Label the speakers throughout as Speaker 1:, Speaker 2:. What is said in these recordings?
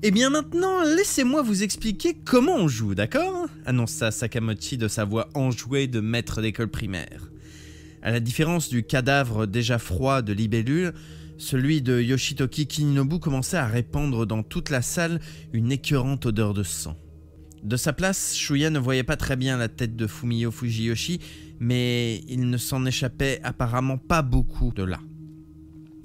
Speaker 1: Eh bien maintenant, laissez-moi vous expliquer comment on joue, d'accord? Annonça Sakamochi de sa voix enjouée de maître d'école primaire. À la différence du cadavre déjà froid de Libellule, celui de Yoshitoki Kininobu commençait à répandre dans toute la salle une écœurante odeur de sang. De sa place, Shuya ne voyait pas très bien la tête de Fumio Fujiyoshi, mais il ne s'en échappait apparemment pas beaucoup de là.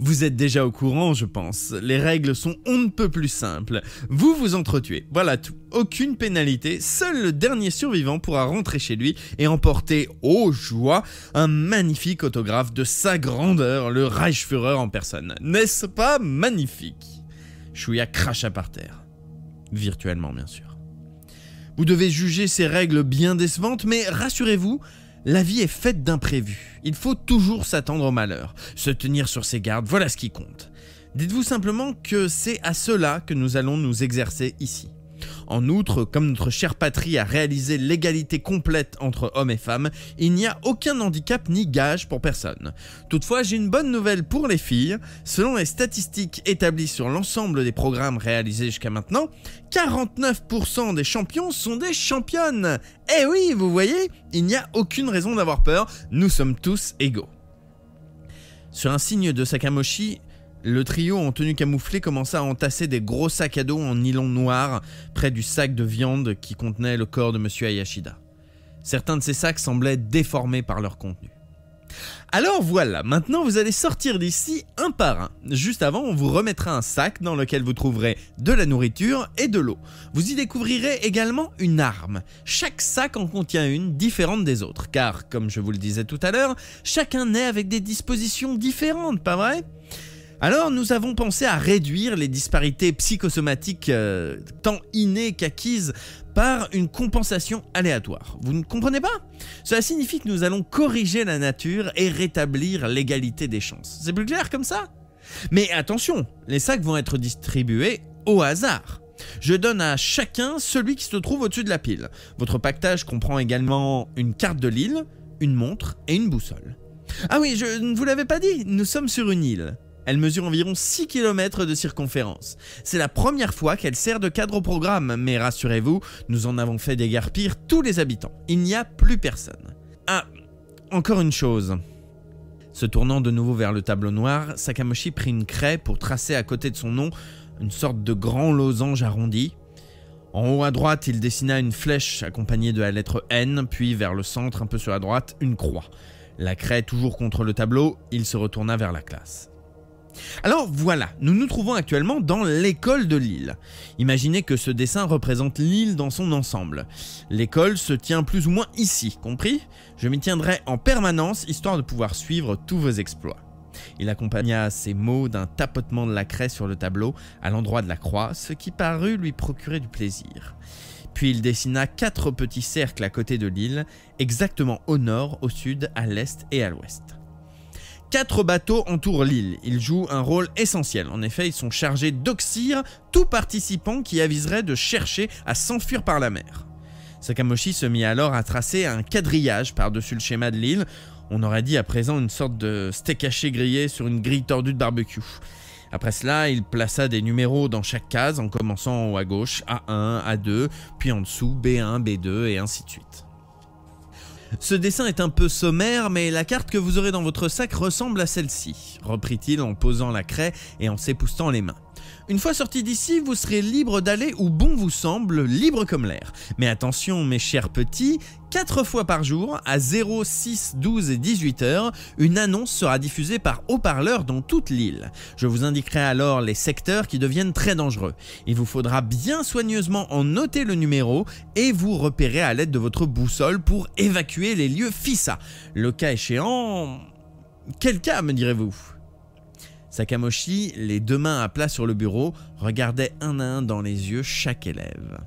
Speaker 1: Vous êtes déjà au courant, je pense. Les règles sont on ne peut plus simples. Vous vous entretuez, voilà tout. Aucune pénalité, seul le dernier survivant pourra rentrer chez lui et emporter, ô joie, un magnifique autographe de sa grandeur, le Reichsführer en personne. N'est-ce pas magnifique? Shuya cracha par terre. Virtuellement, bien sûr. Vous devez juger ces règles bien décevantes, mais rassurez-vous, la vie est faite d'imprévus. Il faut toujours s'attendre au malheur, se tenir sur ses gardes, voilà ce qui compte. Dites-vous simplement que c'est à cela que nous allons nous exercer ici. En outre, comme notre chère patrie a réalisé l'égalité complète entre hommes et femmes, il n'y a aucun handicap ni gage pour personne. Toutefois, j'ai une bonne nouvelle pour les filles. Selon les statistiques établies sur l'ensemble des programmes réalisés jusqu'à maintenant, 49% des champions sont des championnes. Eh oui, vous voyez, il n'y a aucune raison d'avoir peur, nous sommes tous égaux. Sur un signe de Sakamochi, le trio en tenue camouflée commença à entasser des gros sacs à dos en nylon noir près du sac de viande qui contenait le corps de Monsieur Hayashida. Certains de ces sacs semblaient déformés par leur contenu. Alors voilà, maintenant vous allez sortir d'ici un par un. Juste avant, on vous remettra un sac dans lequel vous trouverez de la nourriture et de l'eau. Vous y découvrirez également une arme. Chaque sac en contient une différente des autres, car, comme je vous le disais tout à l'heure, chacun naît avec des dispositions différentes, pas vrai ? Alors nous avons pensé à réduire les disparités psychosomatiques tant innées qu'acquises par une compensation aléatoire. Vous ne comprenez pas? Cela signifie que nous allons corriger la nature et rétablir l'égalité des chances. C'est plus clair comme ça? Mais attention, les sacs vont être distribués au hasard. Je donne à chacun celui qui se trouve au-dessus de la pile. Votre pactage comprend également une carte de l'île, une montre et une boussole. Ah oui, je ne vous l'avais pas dit, nous sommes sur une île. Elle mesure environ 6 km de circonférence. C'est la première fois qu'elle sert de cadre au programme, mais rassurez-vous, nous en avons fait déguerpir tous les habitants. Il n'y a plus personne. Ah, encore une chose. Se tournant de nouveau vers le tableau noir, Sakamochi prit une craie pour tracer à côté de son nom une sorte de grand losange arrondi. En haut à droite, il dessina une flèche accompagnée de la lettre N, puis vers le centre, un peu sur la droite, une croix. La craie toujours contre le tableau, il se retourna vers la classe. Alors voilà, nous nous trouvons actuellement dans l'école de l'île. Imaginez que ce dessin représente l'île dans son ensemble. L'école se tient plus ou moins ici, compris? Je m'y tiendrai en permanence, histoire de pouvoir suivre tous vos exploits. Il accompagna ces mots d'un tapotement de la craie sur le tableau à l'endroit de la croix, ce qui parut lui procurer du plaisir. Puis il dessina 4 petits cercles à côté de l'île, exactement au nord, au sud, à l'est et à l'ouest. 4 bateaux entourent l'île. Ils jouent un rôle essentiel. En effet, ils sont chargés d'oxyre tout participant qui aviserait de chercher à s'enfuir par la mer. Sakamochi se mit alors à tracer un quadrillage par-dessus le schéma de l'île. On aurait dit à présent une sorte de steak haché grillé sur une grille tordue de barbecue. Après cela, il plaça des numéros dans chaque case, en commençant en haut à gauche, A1, A2, puis en dessous, B1, B2, et ainsi de suite. Ce dessin est un peu sommaire, mais la carte que vous aurez dans votre sac ressemble à celle-ci, reprit-il en posant la craie et en s'époussetant les mains. Une fois sorti d'ici, vous serez libre d'aller où bon vous semble, libre comme l'air. Mais attention mes chers petits, 4 fois par jour, à 0, 6, 12 et 18 heures, une annonce sera diffusée par haut-parleur dans toute l'île. Je vous indiquerai alors les secteurs qui deviennent très dangereux. Il vous faudra bien soigneusement en noter le numéro et vous repérer à l'aide de votre boussole pour évacuer les lieux FISA. Le cas échéant... Quel cas me direz-vous ? Sakamochi, les 2 mains à plat sur le bureau, regardait un à un dans les yeux chaque élève.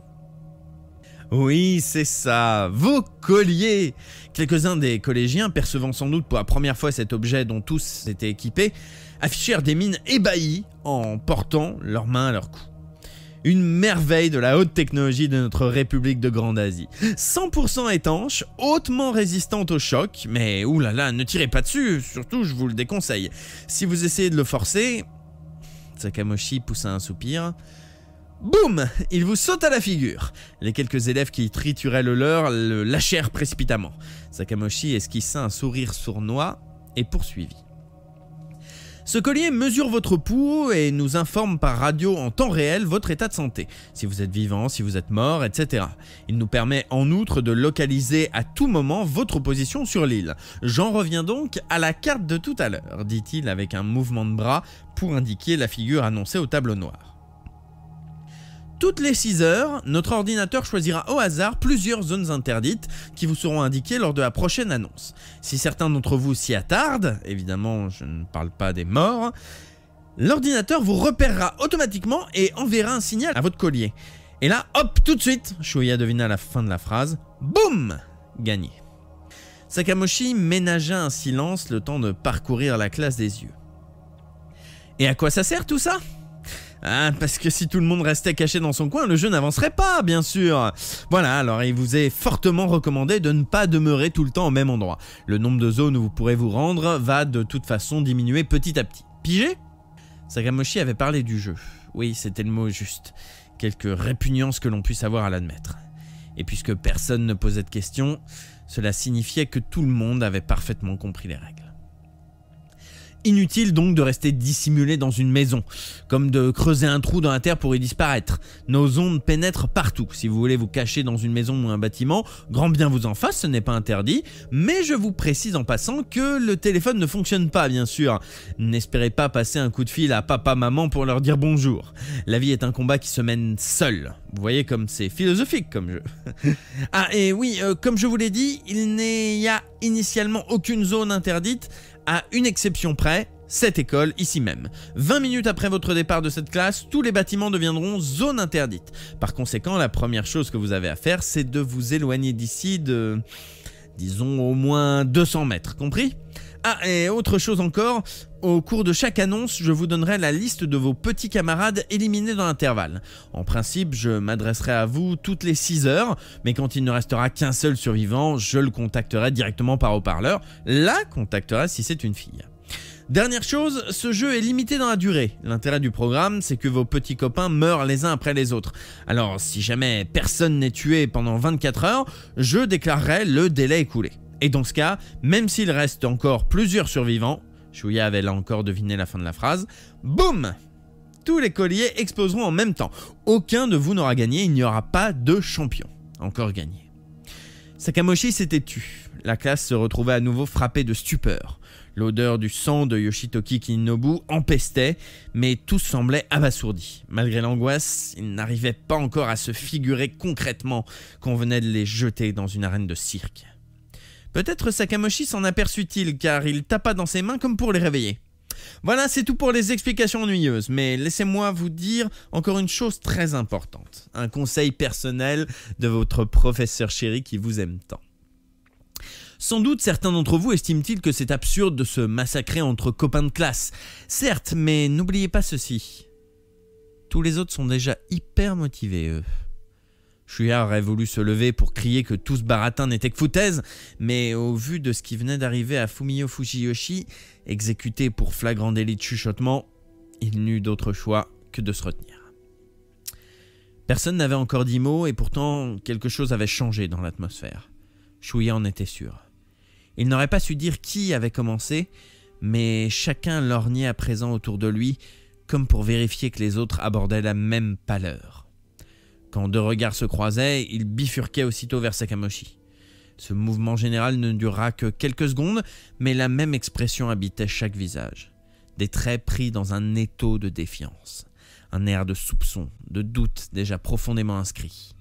Speaker 1: Oui, c'est ça, vos colliers! Quelques-uns des collégiens, percevant sans doute pour la première fois cet objet dont tous étaient équipés, affichèrent des mines ébahies en portant leurs mains à leur cou. Une merveille de la haute technologie de notre République de Grande Asie. 100% étanche, hautement résistante au choc, mais oulala, ne tirez pas dessus, surtout je vous le déconseille. Si vous essayez de le forcer... Sakamochi poussa un soupir. Boum! Il vous saute à la figure. Les quelques élèves qui trituraient le leur le lâchèrent précipitamment. Sakamochi esquissa un sourire sournois et poursuivit. Ce collier mesure votre pouls et nous informe par radio en temps réel votre état de santé, si vous êtes vivant, si vous êtes mort, etc. Il nous permet en outre de localiser à tout moment votre position sur l'île. J'en reviens donc à la carte de tout à l'heure, dit-il avec un mouvement de bras pour indiquer la figure annoncée au tableau noir. Toutes les 6 heures, notre ordinateur choisira au hasard plusieurs zones interdites qui vous seront indiquées lors de la prochaine annonce. Si certains d'entre vous s'y attardent, évidemment je ne parle pas des morts, l'ordinateur vous repérera automatiquement et enverra un signal à votre collier. Et là, hop, tout de suite, Shuya devina la fin de la phrase, boum, gagné. Sakamochi ménagea un silence le temps de parcourir la classe des yeux. Et à quoi ça sert tout ça ? Ah, parce que si tout le monde restait caché dans son coin, le jeu n'avancerait pas, bien sûr. Voilà, alors il vous est fortement recommandé de ne pas demeurer tout le temps au même endroit. Le nombre de zones où vous pourrez vous rendre va de toute façon diminuer petit à petit. Pigé ? Sakamochi avait parlé du jeu. Oui, c'était le mot juste. Quelques répugnances que l'on puisse avoir à l'admettre. Et puisque personne ne posait de questions, cela signifiait que tout le monde avait parfaitement compris les règles. Inutile donc de rester dissimulé dans une maison, comme de creuser un trou dans la terre pour y disparaître. Nos ondes pénètrent partout. Si vous voulez vous cacher dans une maison ou un bâtiment, grand bien vous en fasse, ce n'est pas interdit. Mais je vous précise en passant que le téléphone ne fonctionne pas, bien sûr. N'espérez pas passer un coup de fil à papa-maman pour leur dire bonjour. La vie est un combat qui se mène seul. Vous voyez comme c'est philosophique comme jeu. Ah et oui, comme je vous l'ai dit, il n'y a initialement aucune zone interdite, à une exception près, cette école ici même. 20 minutes après votre départ de cette classe, tous les bâtiments deviendront zone interdite. Par conséquent, la première chose que vous avez à faire, c'est de vous éloigner d'ici de, disons, au moins 200 mètres, compris ? Ah, et autre chose encore, au cours de chaque annonce, je vous donnerai la liste de vos petits camarades éliminés dans l'intervalle. En principe, je m'adresserai à vous toutes les 6 heures, mais quand il ne restera qu'un seul survivant, je le contacterai directement par haut-parleur. La contacterai si c'est une fille. Dernière chose, ce jeu est limité dans la durée. L'intérêt du programme, c'est que vos petits copains meurent les uns après les autres. Alors, si jamais personne n'est tué pendant 24 heures, je déclarerai le délai écoulé. Et dans ce cas, même s'il reste encore plusieurs survivants, Shuya avait là encore deviné la fin de la phrase, boum! Tous les colliers exploseront en même temps. Aucun de vous n'aura gagné, il n'y aura pas de champion. Encore gagné. Sakamochi s'était tu. La classe se retrouvait à nouveau frappée de stupeur. L'odeur du sang de Yoshitoki Kininobu empestait, mais tous semblaient abasourdis. Malgré l'angoisse, ils n'arrivaient pas encore à se figurer concrètement qu'on venait de les jeter dans une arène de cirque. Peut-être Sakamochi s'en aperçut-il car il tapa dans ses mains comme pour les réveiller. Voilà, c'est tout pour les explications ennuyeuses, mais laissez-moi vous dire encore une chose très importante. Un conseil personnel de votre professeur chéri qui vous aime tant. Sans doute certains d'entre vous estiment-ils que c'est absurde de se massacrer entre copains de classe. Certes, mais n'oubliez pas ceci. Tous les autres sont déjà hyper motivés, eux. Shuya aurait voulu se lever pour crier que tout ce baratin n'était que foutaise, mais au vu de ce qui venait d'arriver à Fumio Fujiyoshi, exécuté pour flagrant délit de chuchotement, il n'eut d'autre choix que de se retenir. Personne n'avait encore dit mot et pourtant quelque chose avait changé dans l'atmosphère. Shuya en était sûr. Il n'aurait pas su dire qui avait commencé, mais chacun lorgnait à présent autour de lui, comme pour vérifier que les autres abordaient la même pâleur. Quand 2 regards se croisaient, ils bifurquaient aussitôt vers Sakamochi. Ce mouvement général ne dura que quelques secondes, mais la même expression habitait chaque visage. Des traits pris dans un étau de défiance. Un air de soupçon, de doute déjà profondément inscrit.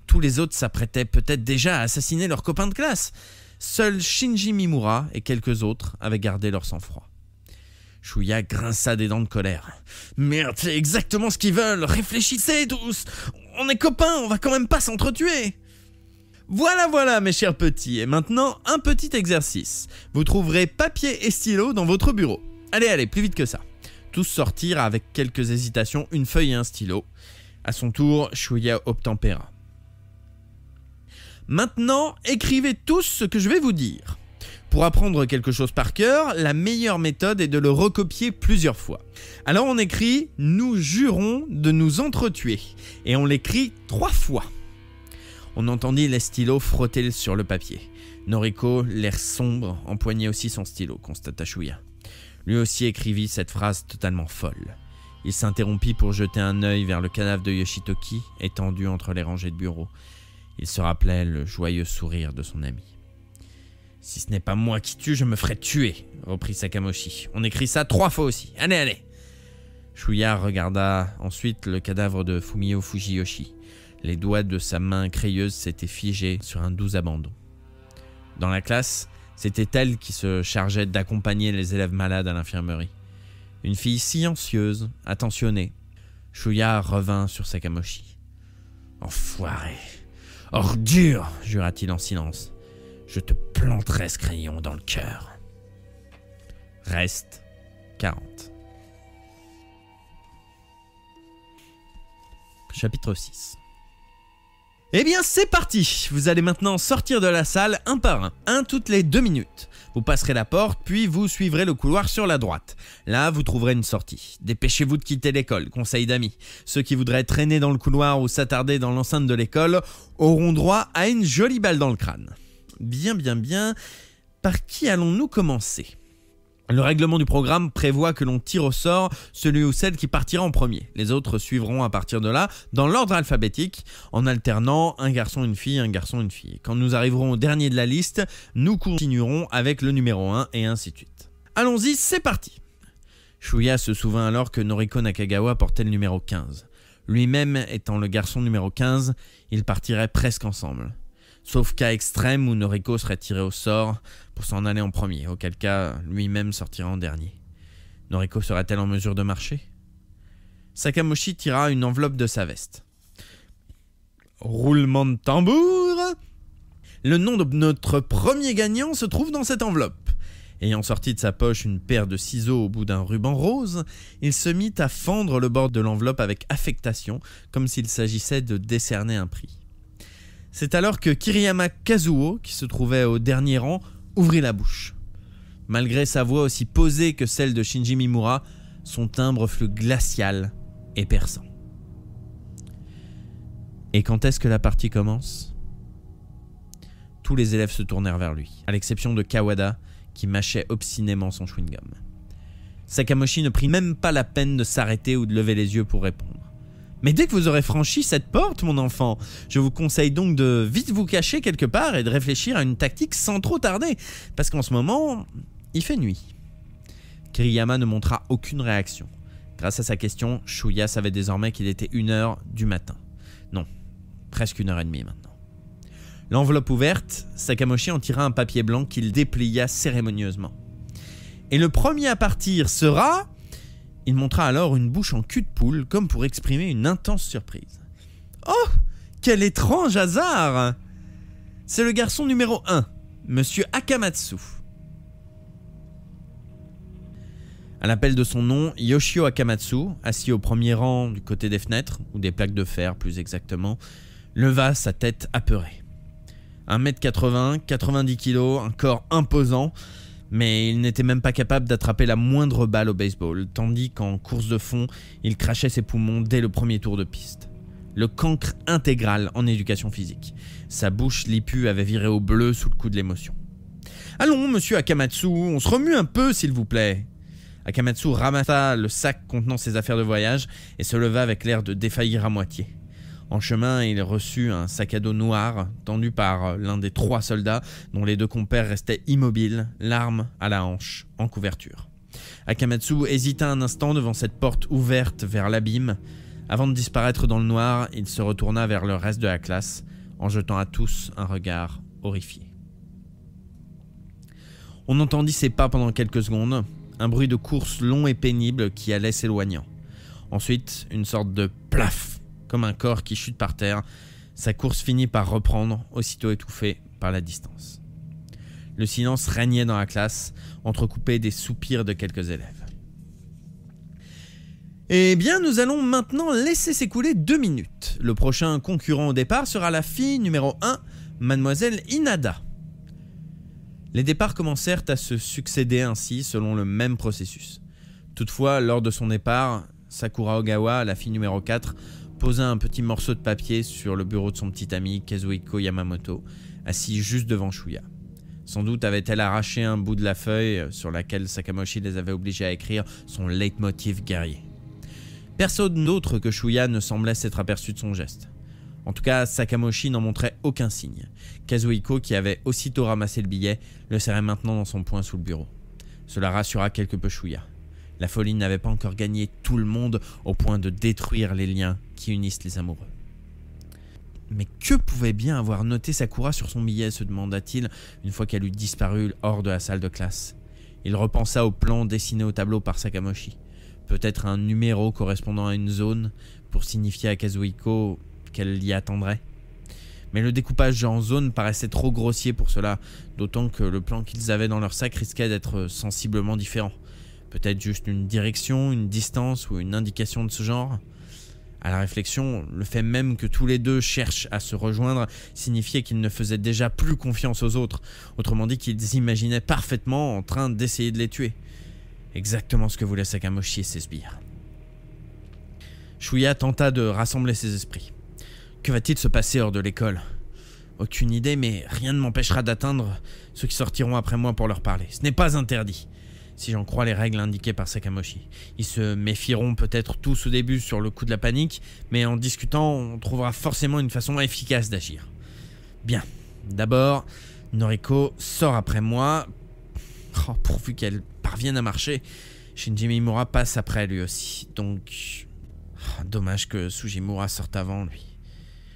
Speaker 1: Tous les autres s'apprêtaient peut-être déjà à assassiner leurs copains de classe. Seuls Shinji Mimura et quelques autres avaient gardé leur sang-froid. Shuya grinça des dents de colère. « Merde, c'est exactement ce qu'ils veulent. Réfléchissez tous. On est copains, on va quand même pas s'entretuer. » Voilà mes chers petits. Et maintenant, un petit exercice. Vous trouverez papier et stylo dans votre bureau. Allez, plus vite que ça. Tous sortirent avec quelques hésitations une feuille et un stylo. À son tour, Shuya obtempéra. Maintenant, écrivez tous ce que je vais vous dire. Pour apprendre quelque chose par cœur, la meilleure méthode est de le recopier plusieurs fois. Alors on écrit « Nous jurons de nous entretuer » et on l'écrit 3 fois. On entendit les stylos frotter sur le papier. Noriko, l'air sombre, empoignait aussi son stylo, constata Shuya. Lui aussi écrivit cette phrase totalement folle. Il s'interrompit pour jeter un œil vers le cadavre de Yoshitoki, étendu entre les rangées de bureaux. Il se rappelait le joyeux sourire de son ami. « Si ce n'est pas moi qui tue, je me ferai tuer », reprit Sakamochi. « On écrit ça 3 fois aussi. Allez, allez !» Shuya regarda ensuite le cadavre de Fumio Fujiyoshi. Les doigts de sa main crayeuse s'étaient figés sur un doux abandon. Dans la classe, c'était elle qui se chargeait d'accompagner les élèves malades à l'infirmerie. Une fille silencieuse, attentionnée. Shuya revint sur Sakamochi. « Enfoiré ! Ordure !» jura-t-il en silence. « Je te planterai ce crayon dans le cœur. » Reste 40. Chapitre 6. Eh bien c'est parti! Vous allez maintenant sortir de la salle un par un toutes les 2 minutes. Vous passerez la porte, puis vous suivrez le couloir sur la droite. Là, vous trouverez une sortie. Dépêchez-vous de quitter l'école, conseil d'amis. Ceux qui voudraient traîner dans le couloir ou s'attarder dans l'enceinte de l'école auront droit à une jolie balle dans le crâne. Bien. Par qui allons-nous commencer ? Le règlement du programme prévoit que l'on tire au sort celui ou celle qui partira en premier. Les autres suivront à partir de là, dans l'ordre alphabétique, en alternant un garçon, une fille, un garçon, une fille. Quand nous arriverons au dernier de la liste, nous continuerons avec le numéro 1 et ainsi de suite. Allons-y, c'est parti. Shuya se souvint alors que Noriko Nakagawa portait le numéro 15. Lui-même étant le garçon numéro 15, ils partiraient presque ensemble. Sauf cas extrême où Noriko serait tiré au sort pour s'en aller en premier, auquel cas lui-même sortira en dernier. Noriko serait-elle en mesure de marcher ? Sakamochi tira une enveloppe de sa veste. Roulement de tambour ! Le nom de notre premier gagnant se trouve dans cette enveloppe. Ayant sorti de sa poche une paire de ciseaux au bout d'un ruban rose, il se mit à fendre le bord de l'enveloppe avec affectation, comme s'il s'agissait de décerner un prix. C'est alors que Kiriyama Kazuo, qui se trouvait au dernier rang, ouvrit la bouche. Malgré sa voix aussi posée que celle de Shinji Mimura, son timbre fut glacial et perçant. Et quand est-ce que la partie commence ? Tous les élèves se tournèrent vers lui, à l'exception de Kawada, qui mâchait obstinément son chewing-gum. Sakamochi ne prit même pas la peine de s'arrêter ou de lever les yeux pour répondre. Mais dès que vous aurez franchi cette porte, mon enfant, je vous conseille donc de vite vous cacher quelque part et de réfléchir à une tactique sans trop tarder, parce qu'en ce moment, il fait nuit. Kiriyama ne montra aucune réaction. Grâce à sa question, Shuya savait désormais qu'il était 1h du matin. Non, presque 1h30 maintenant. L'enveloppe ouverte, Sakamochi en tira un papier blanc qu'il déplia cérémonieusement. Et le premier à partir sera... Il montra alors une bouche en cul de poule, comme pour exprimer une intense surprise. « Oh, quel étrange hasard ! C'est le garçon numéro 1, Monsieur Akamatsu. » À l'appel de son nom, Yoshio Akamatsu, assis au premier rang du côté des fenêtres, ou des plaques de fer plus exactement, leva sa tête apeurée. 1m80, 90 kg, un corps imposant, mais il n'était même pas capable d'attraper la moindre balle au baseball, tandis qu'en course de fond, il crachait ses poumons dès le premier tour de piste. Le cancre intégral en éducation physique. Sa bouche lipue avait viré au bleu sous le coup de l'émotion. « Allons, monsieur Akamatsu, on se remue un peu, s'il vous plaît !» Akamatsu ramassa le sac contenant ses affaires de voyage et se leva avec l'air de défaillir à moitié. En chemin, il reçut un sac à dos noir tendu par l'un des 3 soldats dont les 2 compères restaient immobiles, l'arme à la hanche, en couverture. Akamatsu hésita un instant devant cette porte ouverte vers l'abîme. Avant de disparaître dans le noir, il se retourna vers le reste de la classe en jetant à tous un regard horrifié. On entendit ses pas pendant quelques secondes, un bruit de course long et pénible qui allait s'éloignant. Ensuite, une sorte de plaf, comme un corps qui chute par terre. Sa course finit par reprendre, aussitôt étouffée par la distance. Le silence régnait dans la classe, entrecoupé des soupirs de quelques élèves. Eh bien, nous allons maintenant laisser s'écouler 2 minutes. Le prochain concurrent au départ sera la fille numéro 1, Mademoiselle Inada. Les départs commencèrent à se succéder ainsi selon le même processus. Toutefois, lors de son départ, Sakura Ogawa, la fille numéro 4, posa un petit morceau de papier sur le bureau de son petit ami Kazuhiko Yamamoto, assis juste devant Shuya. Sans doute avait-elle arraché un bout de la feuille sur laquelle Sakamoshi les avait obligés à écrire son leitmotiv guerrier. Personne d'autre que Shuya ne semblait s'être aperçu de son geste. En tout cas, Sakamoshi n'en montrait aucun signe. Kazuhiko, qui avait aussitôt ramassé le billet, le serrait maintenant dans son poing sous le bureau. Cela rassura quelque peu Shuya. La folie n'avait pas encore gagné tout le monde au point de détruire les liens qui unissent les amoureux. Mais que pouvait bien avoir noté Sakura sur son billet, se demanda-t-il une fois qu'elle eut disparu hors de la salle de classe. Il repensa au plan dessiné au tableau par Sakamoshi. Peut-être un numéro correspondant à une zone pour signifier à Kazuhiko qu'elle l'y attendrait. Mais le découpage en zones paraissait trop grossier pour cela, d'autant que le plan qu'ils avaient dans leur sac risquait d'être sensiblement différent. Peut-être juste une direction, une distance ou une indication de ce genre. À la réflexion, le fait même que tous les deux cherchent à se rejoindre signifiait qu'ils ne faisaient déjà plus confiance aux autres. Autrement dit qu'ils imaginaient parfaitement en train d'essayer de les tuer. Exactement ce que voulait Sakamoshi et ses sbires. Shuya tenta de rassembler ses esprits. Que va-t-il se passer hors de l'école? Aucune idée, mais rien ne m'empêchera d'atteindre ceux qui sortiront après moi pour leur parler. Ce n'est pas interdit, si j'en crois les règles indiquées par Sakamoshi. Ils se méfieront peut-être tous au début sur le coup de la panique, mais en discutant, on trouvera forcément une façon efficace d'agir. Bien, d'abord, Noriko sort après moi. Oh, pourvu qu'elle parvienne à marcher. Shinji Mimura passe après lui aussi, donc... dommage que Sugimura sorte avant lui.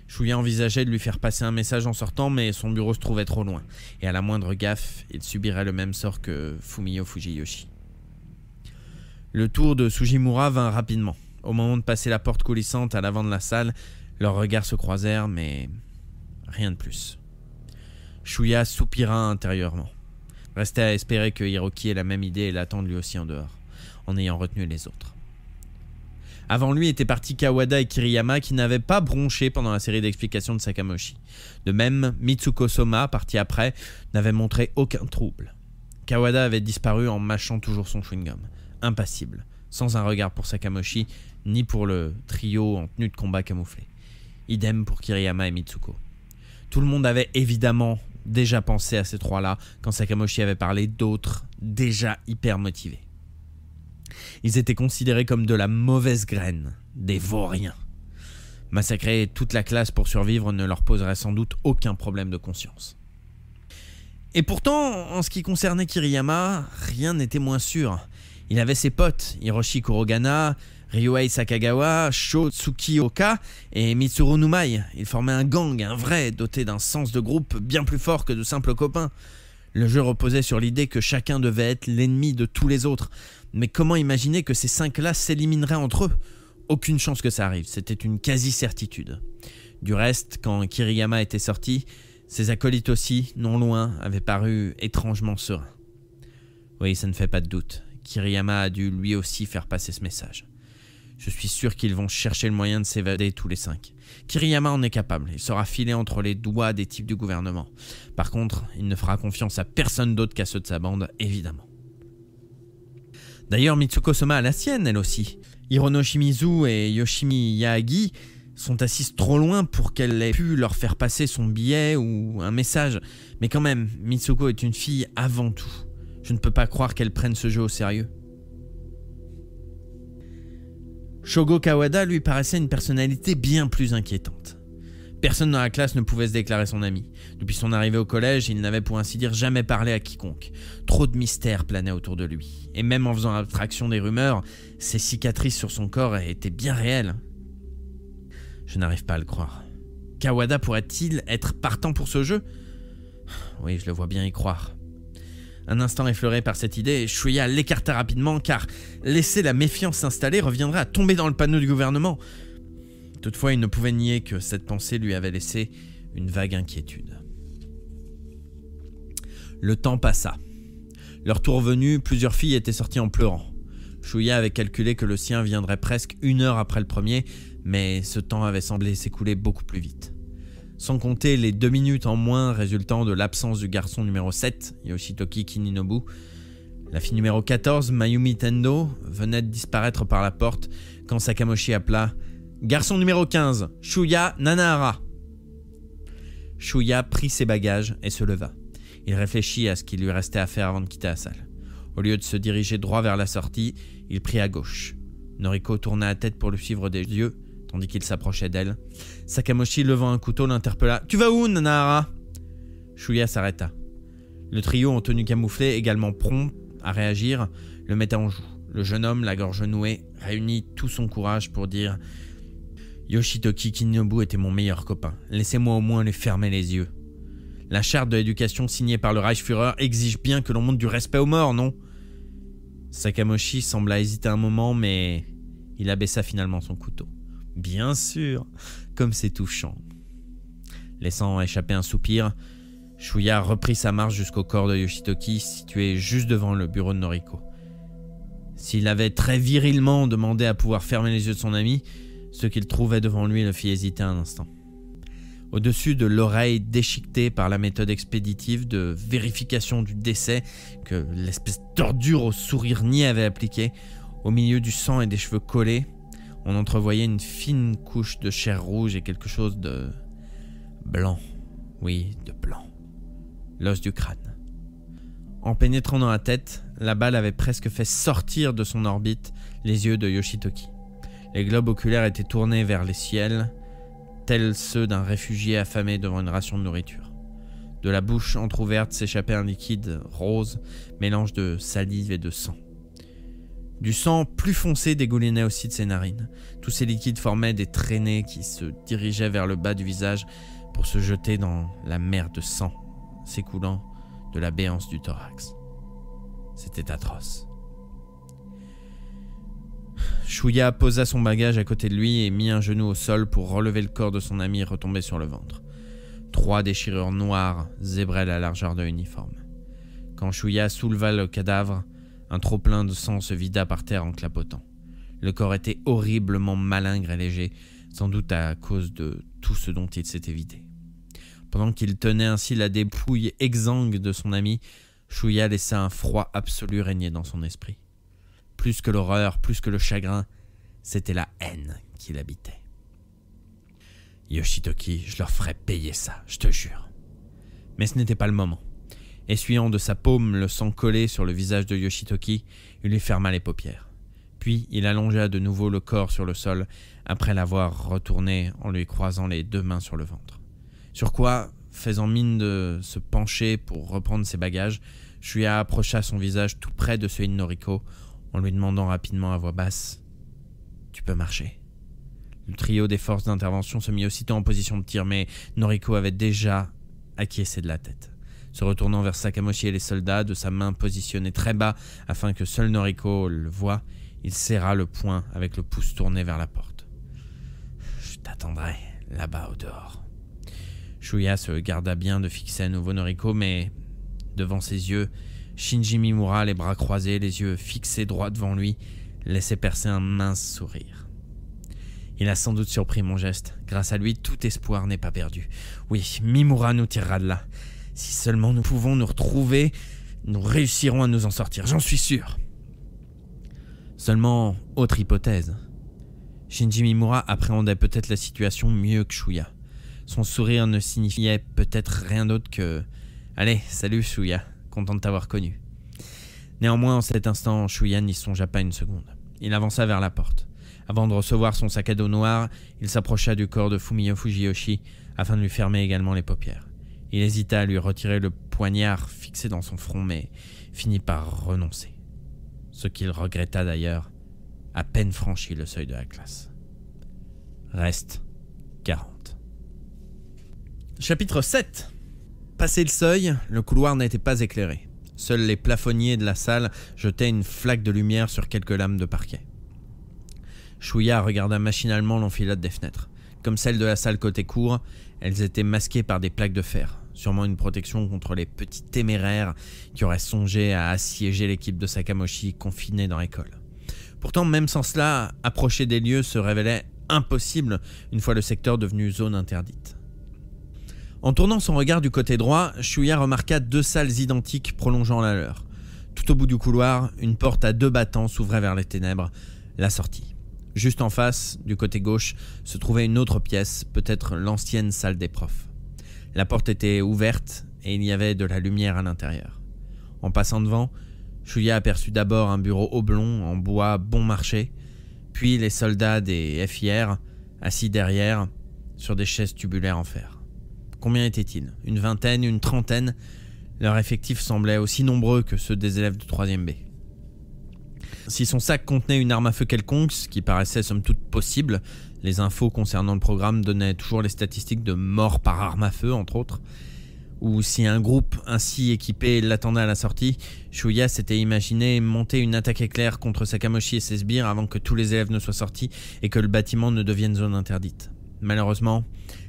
Speaker 1: Shuya envisageait de lui faire passer un message en sortant, mais son bureau se trouvait trop loin, et à la moindre gaffe, il subirait le même sort que Fumio Fujiyoshi. Le tour de Sugimura vint rapidement. Au moment de passer la porte coulissante à l'avant de la salle, leurs regards se croisèrent, mais rien de plus. Shuya soupira intérieurement. Restait à espérer que Hiroki ait la même idée et l'attende lui aussi en dehors, en ayant retenu les autres. Avant lui étaient partis Kawada et Kiriyama qui n'avaient pas bronché pendant la série d'explications de Sakamoshi. De même, Mitsuko Soma, parti après, n'avait montré aucun trouble. Kawada avait disparu en mâchant toujours son chewing-gum, impassible, sans un regard pour Sakamoshi, ni pour le trio en tenue de combat camouflé. Idem pour Kiriyama et Mitsuko. Tout le monde avait évidemment déjà pensé à ces trois-là quand Sakamoshi avait parlé d'autres déjà hyper motivés. Ils étaient considérés comme de la mauvaise graine, des vauriens. Massacrer toute la classe pour survivre ne leur poserait sans doute aucun problème de conscience. Et pourtant, en ce qui concernait Kiriyama, rien n'était moins sûr. Il avait ses potes, Hiroshi Kurogana, Ryuhei Sakagawa, Sho Tsukioka et Mitsuru Numai. Ils formaient un gang, un vrai, doté d'un sens de groupe bien plus fort que de simples copains. Le jeu reposait sur l'idée que chacun devait être l'ennemi de tous les autres. Mais comment imaginer que ces 5-là s'élimineraient entre eux? Aucune chance que ça arrive, c'était une quasi-certitude. Du reste, quand Kiriyama était sorti, ses acolytes aussi, non loin, avaient paru étrangement sereins. Oui, ça ne fait pas de doute. Kiriyama a dû lui aussi faire passer ce message. Je suis sûr qu'ils vont chercher le moyen de s'évader tous les 5. Kiriyama en est capable, il sera filé entre les doigts des types du gouvernement. Par contre, il ne fera confiance à personne d'autre qu'à ceux de sa bande, évidemment. D'ailleurs, Mitsuko Soma a la sienne, elle aussi. Hirono Shimizu et Yoshimi Yaagi sont assises trop loin pour qu'elle ait pu leur faire passer son billet ou un message. Mais quand même, Mitsuko est une fille avant tout. Je ne peux pas croire qu'elle prenne ce jeu au sérieux. Shogo Kawada lui paraissait une personnalité bien plus inquiétante. Personne dans la classe ne pouvait se déclarer son ami. Depuis son arrivée au collège, il n'avait pour ainsi dire jamais parlé à quiconque. Trop de mystères planaient autour de lui. Et même en faisant abstraction des rumeurs, ses cicatrices sur son corps étaient bien réelles. Je n'arrive pas à le croire. Kawada pourrait-il être partant pour ce jeu? Oui, je le vois bien y croire. Un instant effleuré par cette idée, Shuya l'écarta rapidement car laisser la méfiance s'installer reviendrait à tomber dans le panneau du gouvernement. Toutefois, il ne pouvait nier que cette pensée lui avait laissé une vague inquiétude. Le temps passa. Leur tour venu, plusieurs filles étaient sorties en pleurant. Shuya avait calculé que le sien viendrait presque 1 heure après le premier, mais ce temps avait semblé s'écouler beaucoup plus vite. sans compter les 2 minutes en moins résultant de l'absence du garçon numéro 7, Yoshitoki Kininobu. La fille numéro 14, Mayumi Tendo, venait de disparaître par la porte quand Sakamochi appela « Garçon numéro 15, Shuya Nanahara ». Shuya prit ses bagages et se leva. Il réfléchit à ce qu'il lui restait à faire avant de quitter la salle. Au lieu de se diriger droit vers la sortie, il prit à gauche. Noriko tourna la tête pour le suivre des yeux, tandis qu'il s'approchait d'elle. Sakamochi, levant un couteau, l'interpella. « Tu vas où, Nanahara ?» Shuya s'arrêta. Le trio en tenue camouflée, également prompt à réagir, le mettait en joue. Le jeune homme, la gorge nouée, réunit tout son courage pour dire « Yoshitoki Kininobu était mon meilleur copain. Laissez-moi au moins lui fermer les yeux. La charte de l'éducation signée par le Reichsführer exige bien que l'on montre du respect aux morts, non ?» Sakamochi sembla hésiter un moment, mais il abaissa finalement son couteau. « Bien sûr, comme c'est touchant. » Laissant échapper un soupir, Shuya reprit sa marche jusqu'au corps de Yoshitoki, situé juste devant le bureau de Noriko. S'il avait très virilement demandé à pouvoir fermer les yeux de son ami, ce qu'il trouvait devant lui le fit hésiter un instant. Au-dessus de l'oreille déchiquetée par la méthode expéditive de vérification du décès que l'espèce d'ordure au sourire niais avait appliqué, au milieu du sang et des cheveux collés, on entrevoyait une fine couche de chair rouge et quelque chose de blanc. Oui, de blanc. L'os du crâne. En pénétrant dans la tête, la balle avait presque fait sortir de son orbite les yeux de Yoshitoki. Les globes oculaires étaient tournés vers les ciels, tels ceux d'un réfugié affamé devant une ration de nourriture. De la bouche entrouverte s'échappait un liquide rose, mélange de salive et de sang. Du sang plus foncé dégoulinait aussi de ses narines. Tous ces liquides formaient des traînées qui se dirigeaient vers le bas du visage pour se jeter dans la mer de sang s'écoulant de la béance du thorax. C'était atroce. Shuya posa son bagage à côté de lui et mit un genou au sol pour relever le corps de son ami retombé sur le ventre. 3 déchirures noires zébraient la largeur de l'uniforme. Quand Shuya souleva le cadavre, un trop-plein de sang se vida par terre en clapotant. Le corps était horriblement malingre et léger, sans doute à cause de tout ce dont il s'était vidé. Pendant qu'il tenait ainsi la dépouille exsangue de son ami, Shuya laissa un froid absolu régner dans son esprit. Plus que l'horreur, plus que le chagrin, c'était la haine qui l'habitait. Yoshitoki, je leur ferai payer ça, je te jure. Mais ce n'était pas le moment. Essuyant de sa paume le sang collé sur le visage de Yoshitoki, il lui ferma les paupières. Puis il allongea de nouveau le corps sur le sol, après l'avoir retourné en lui croisant les 2 mains sur le ventre. Sur quoi, faisant mine de se pencher pour reprendre ses bagages, Shuya approcha son visage tout près de celui de Noriko, en lui demandant rapidement à voix basse « Tu peux marcher ?» Le trio des forces d'intervention se mit aussitôt en position de tir, mais Noriko avait déjà acquiescé de la tête. Se retournant vers Sakamochi et les soldats, de sa main positionnée très bas afin que seul Noriko le voie, il serra le poing avec le pouce tourné vers la porte. « Je t'attendrai là-bas au dehors. » Shuya se garda bien de fixer à nouveau Noriko, mais devant ses yeux, Shinji Mimura, les bras croisés, les yeux fixés droit devant lui, laissait percer un mince sourire. Il a sans doute surpris mon geste. Grâce à lui, tout espoir n'est pas perdu. Oui, Mimura nous tirera de là. Si seulement nous pouvons nous retrouver, nous réussirons à nous en sortir, j'en suis sûr. Seulement, autre hypothèse. Shinji Mimura appréhendait peut-être la situation mieux que Shuya. Son sourire ne signifiait peut-être rien d'autre que « Allez, salut Shuya, content de t'avoir connu. » Néanmoins, en cet instant, Shuya n'y songea pas une seconde. Il avança vers la porte. Avant de recevoir son sac à dos noir, il s'approcha du corps de Fumio Fujiyoshi afin de lui fermer également les paupières. Il hésita à lui retirer le poignard fixé dans son front, mais finit par renoncer. Ce qu'il regretta d'ailleurs, à peine franchi le seuil de la classe. Reste 40. Chapitre 7. Passé le seuil, le couloir n'était pas éclairé. Seuls les plafonniers de la salle jetaient une flaque de lumière sur quelques lames de parquet. Shuya regarda machinalement l'enfilade des fenêtres. Comme celles de la salle côté cour, elles étaient masquées par des plaques de fer, sûrement une protection contre les petits téméraires qui auraient songé à assiéger l'équipe de Sakamochi confinée dans l'école. Pourtant, même sans cela, approcher des lieux se révélait impossible une fois le secteur devenu zone interdite. En tournant son regard du côté droit, Shuya remarqua 2 salles identiques prolongeant la leur. Tout au bout du couloir, une porte à 2 battants s'ouvrait vers les ténèbres, la sortie. Juste en face, du côté gauche, se trouvait une autre pièce, peut-être l'ancienne salle des profs. La porte était ouverte et il y avait de la lumière à l'intérieur. En passant devant, Shuya aperçut d'abord un bureau oblong en bois bon marché, puis les soldats des FIR assis derrière sur des chaises tubulaires en fer. Combien étaient-ils? Une vingtaine, une trentaine? Leur effectif semblait aussi nombreux que ceux des élèves de 3e B. Si son sac contenait une arme à feu quelconque, ce qui paraissait somme toute possible, les infos concernant le programme donnaient toujours les statistiques de morts par arme à feu, entre autres, ou si un groupe ainsi équipé l'attendait à la sortie, Shuya s'était imaginé monter une attaque éclair contre Sakamoshi et ses sbires avant que tous les élèves ne soient sortis et que le bâtiment ne devienne zone interdite. Malheureusement,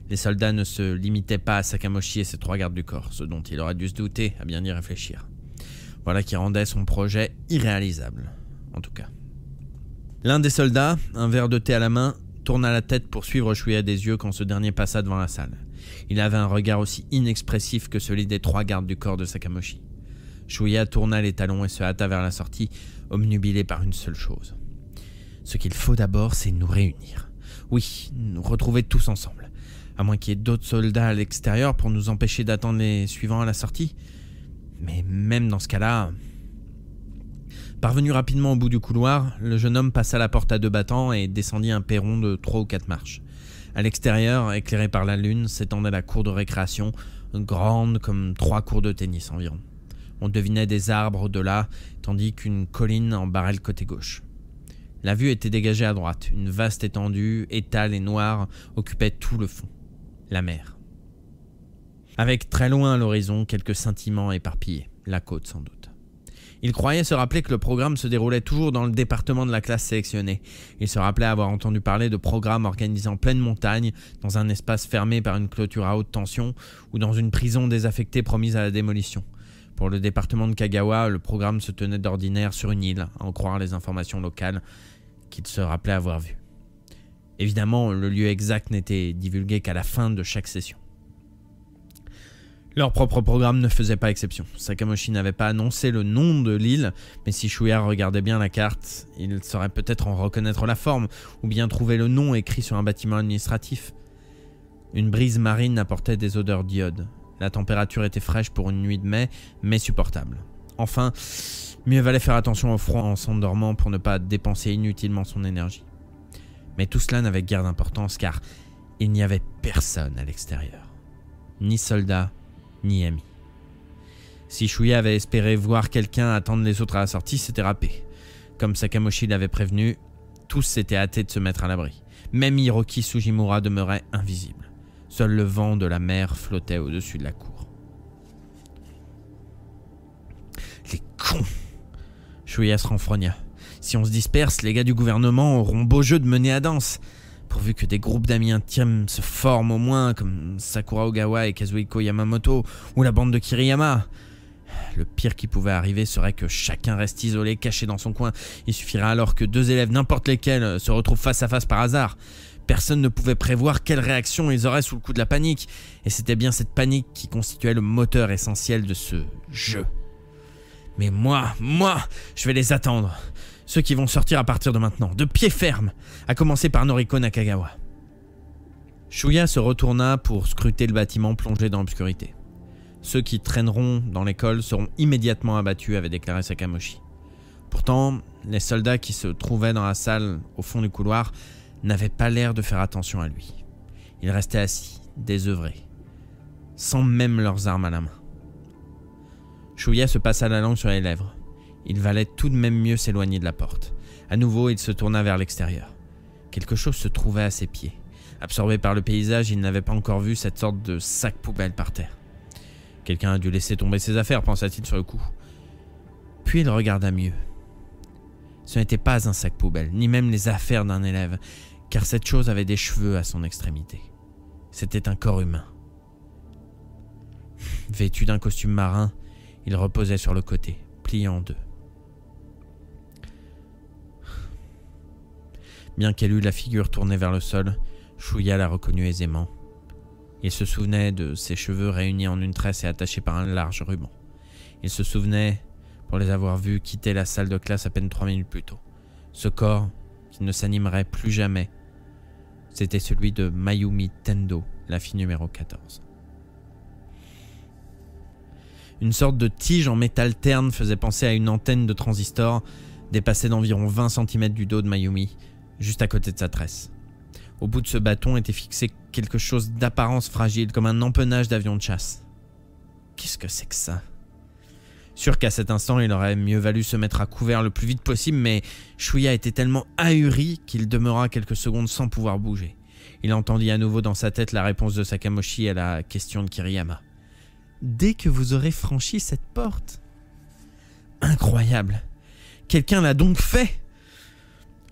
Speaker 1: les soldats ne se limitaient pas à Sakamoshi et ses 3 gardes du corps, ce dont il aurait dû se douter à bien y réfléchir. Voilà qui rendait son projet irréalisable, en tout cas. L'un des soldats, un verre de thé à la main, tourna la tête pour suivre Shuya des yeux quand ce dernier passa devant la salle. Il avait un regard aussi inexpressif que celui des 3 gardes du corps de Sakamoshi. Shuya tourna les talons et se hâta vers la sortie, obnubilé par une seule chose. Ce qu'il faut d'abord, c'est nous réunir. Oui, nous retrouver tous ensemble. À moins qu'il y ait d'autres soldats à l'extérieur pour nous empêcher d'attendre les suivants à la sortie. Mais même dans ce cas-là... Parvenu rapidement au bout du couloir, le jeune homme passa la porte à 2 battants et descendit un perron de 3 ou 4 marches. À l'extérieur, éclairé par la lune, s'étendait la cour de récréation, grande comme 3 cours de tennis environ. On devinait des arbres au-delà, tandis qu'une colline en barrait le côté gauche. La vue était dégagée à droite. Une vaste étendue, étale et noire, occupait tout le fond. La mer. Avec très loin à l'horizon, quelques scintillements éparpillés. La côte sans doute. Il croyait se rappeler que le programme se déroulait toujours dans le département de la classe sélectionnée. Il se rappelait avoir entendu parler de programmes organisés en pleine montagne, dans un espace fermé par une clôture à haute tension, ou dans une prison désaffectée promise à la démolition. Pour le département de Kagawa, le programme se tenait d'ordinaire sur une île, à en croire les informations locales qu'il se rappelait avoir vues. Évidemment, le lieu exact n'était divulgué qu'à la fin de chaque session. Leur propre programme ne faisait pas exception. Sakamoshi n'avait pas annoncé le nom de l'île, mais si Shuya regardait bien la carte, il saurait peut-être en reconnaître la forme, ou bien trouver le nom écrit sur un bâtiment administratif. Une brise marine apportait des odeurs d'iode. La température était fraîche pour une nuit de mai, mais supportable. Enfin, mieux valait faire attention au froid en s'endormant pour ne pas dépenser inutilement son énergie. Mais tout cela n'avait guère d'importance car il n'y avait personne à l'extérieur. Ni soldats, ni amis. Si Shuya avait espéré voir quelqu'un attendre les autres à la sortie, c'était râpé. Comme Sakamoshi l'avait prévenu, tous s'étaient hâtés de se mettre à l'abri. Même Hiroki Sugimura demeurait invisible. Seul le vent de la mer flottait au-dessus de la cour. Les cons! Shuya se renfrogna. Si on se disperse, les gars du gouvernement auront beau jeu de mener à danse. Pourvu que des groupes d'amis intimes se forment au moins, comme Sakura Ogawa et Kazuhiko Yamamoto, ou la bande de Kiriyama. Le pire qui pouvait arriver serait que chacun reste isolé, caché dans son coin. Il suffirait alors que 2 élèves, n'importe lesquels, se retrouvent face à face par hasard. Personne ne pouvait prévoir quelle réaction ils auraient sous le coup de la panique. Et c'était bien cette panique qui constituait le moteur essentiel de ce jeu. Mais moi, je vais les attendre. Ceux qui vont sortir à partir de maintenant, de pied ferme, à commencer par Noriko Nakagawa. Shuya se retourna pour scruter le bâtiment plongé dans l'obscurité. Ceux qui traîneront dans l'école seront immédiatement abattus, avait déclaré Sakamoshi. Pourtant, les soldats qui se trouvaient dans la salle au fond du couloir n'avaient pas l'air de faire attention à lui. Ils restaient assis, désœuvrés, sans même leurs armes à la main. Shuya se passa la langue sur les lèvres. Il valait tout de même mieux s'éloigner de la porte. À nouveau, il se tourna vers l'extérieur. Quelque chose se trouvait à ses pieds. Absorbé par le paysage, il n'avait pas encore vu cette sorte de sac poubelle par terre. Quelqu'un a dû laisser tomber ses affaires, pensa-t-il sur le coup. Puis il regarda mieux. Ce n'était pas un sac poubelle, ni même les affaires d'un élève, car cette chose avait des cheveux à son extrémité. C'était un corps humain. Vêtu d'un costume marin, il reposait sur le côté, plié en 2. Bien qu'elle eût la figure tournée vers le sol, Shuya la reconnut aisément. Il se souvenait de ses cheveux réunis en une tresse et attachés par un large ruban. Il se souvenait, pour les avoir vus quitter la salle de classe à peine 3 minutes plus tôt. Ce corps, qui ne s'animerait plus jamais, c'était celui de Mayumi Tendo, la fille numéro 14. Une sorte de tige en métal terne faisait penser à une antenne de transistor dépassée d'environ 20 cm du dos de Mayumi, juste à côté de sa tresse. Au bout de ce bâton était fixé quelque chose d'apparence fragile, comme un empennage d'avion de chasse. Qu'est-ce que c'est que ça ? Sûr qu'à cet instant, il aurait mieux valu se mettre à couvert le plus vite possible, mais Shuya était tellement ahuri qu'il demeura quelques secondes sans pouvoir bouger. Il entendit à nouveau dans sa tête la réponse de Sakamochi à la question de Kiriyama. « Dès que vous aurez franchi cette porte ?» Incroyable. Quelqu'un l'a donc fait.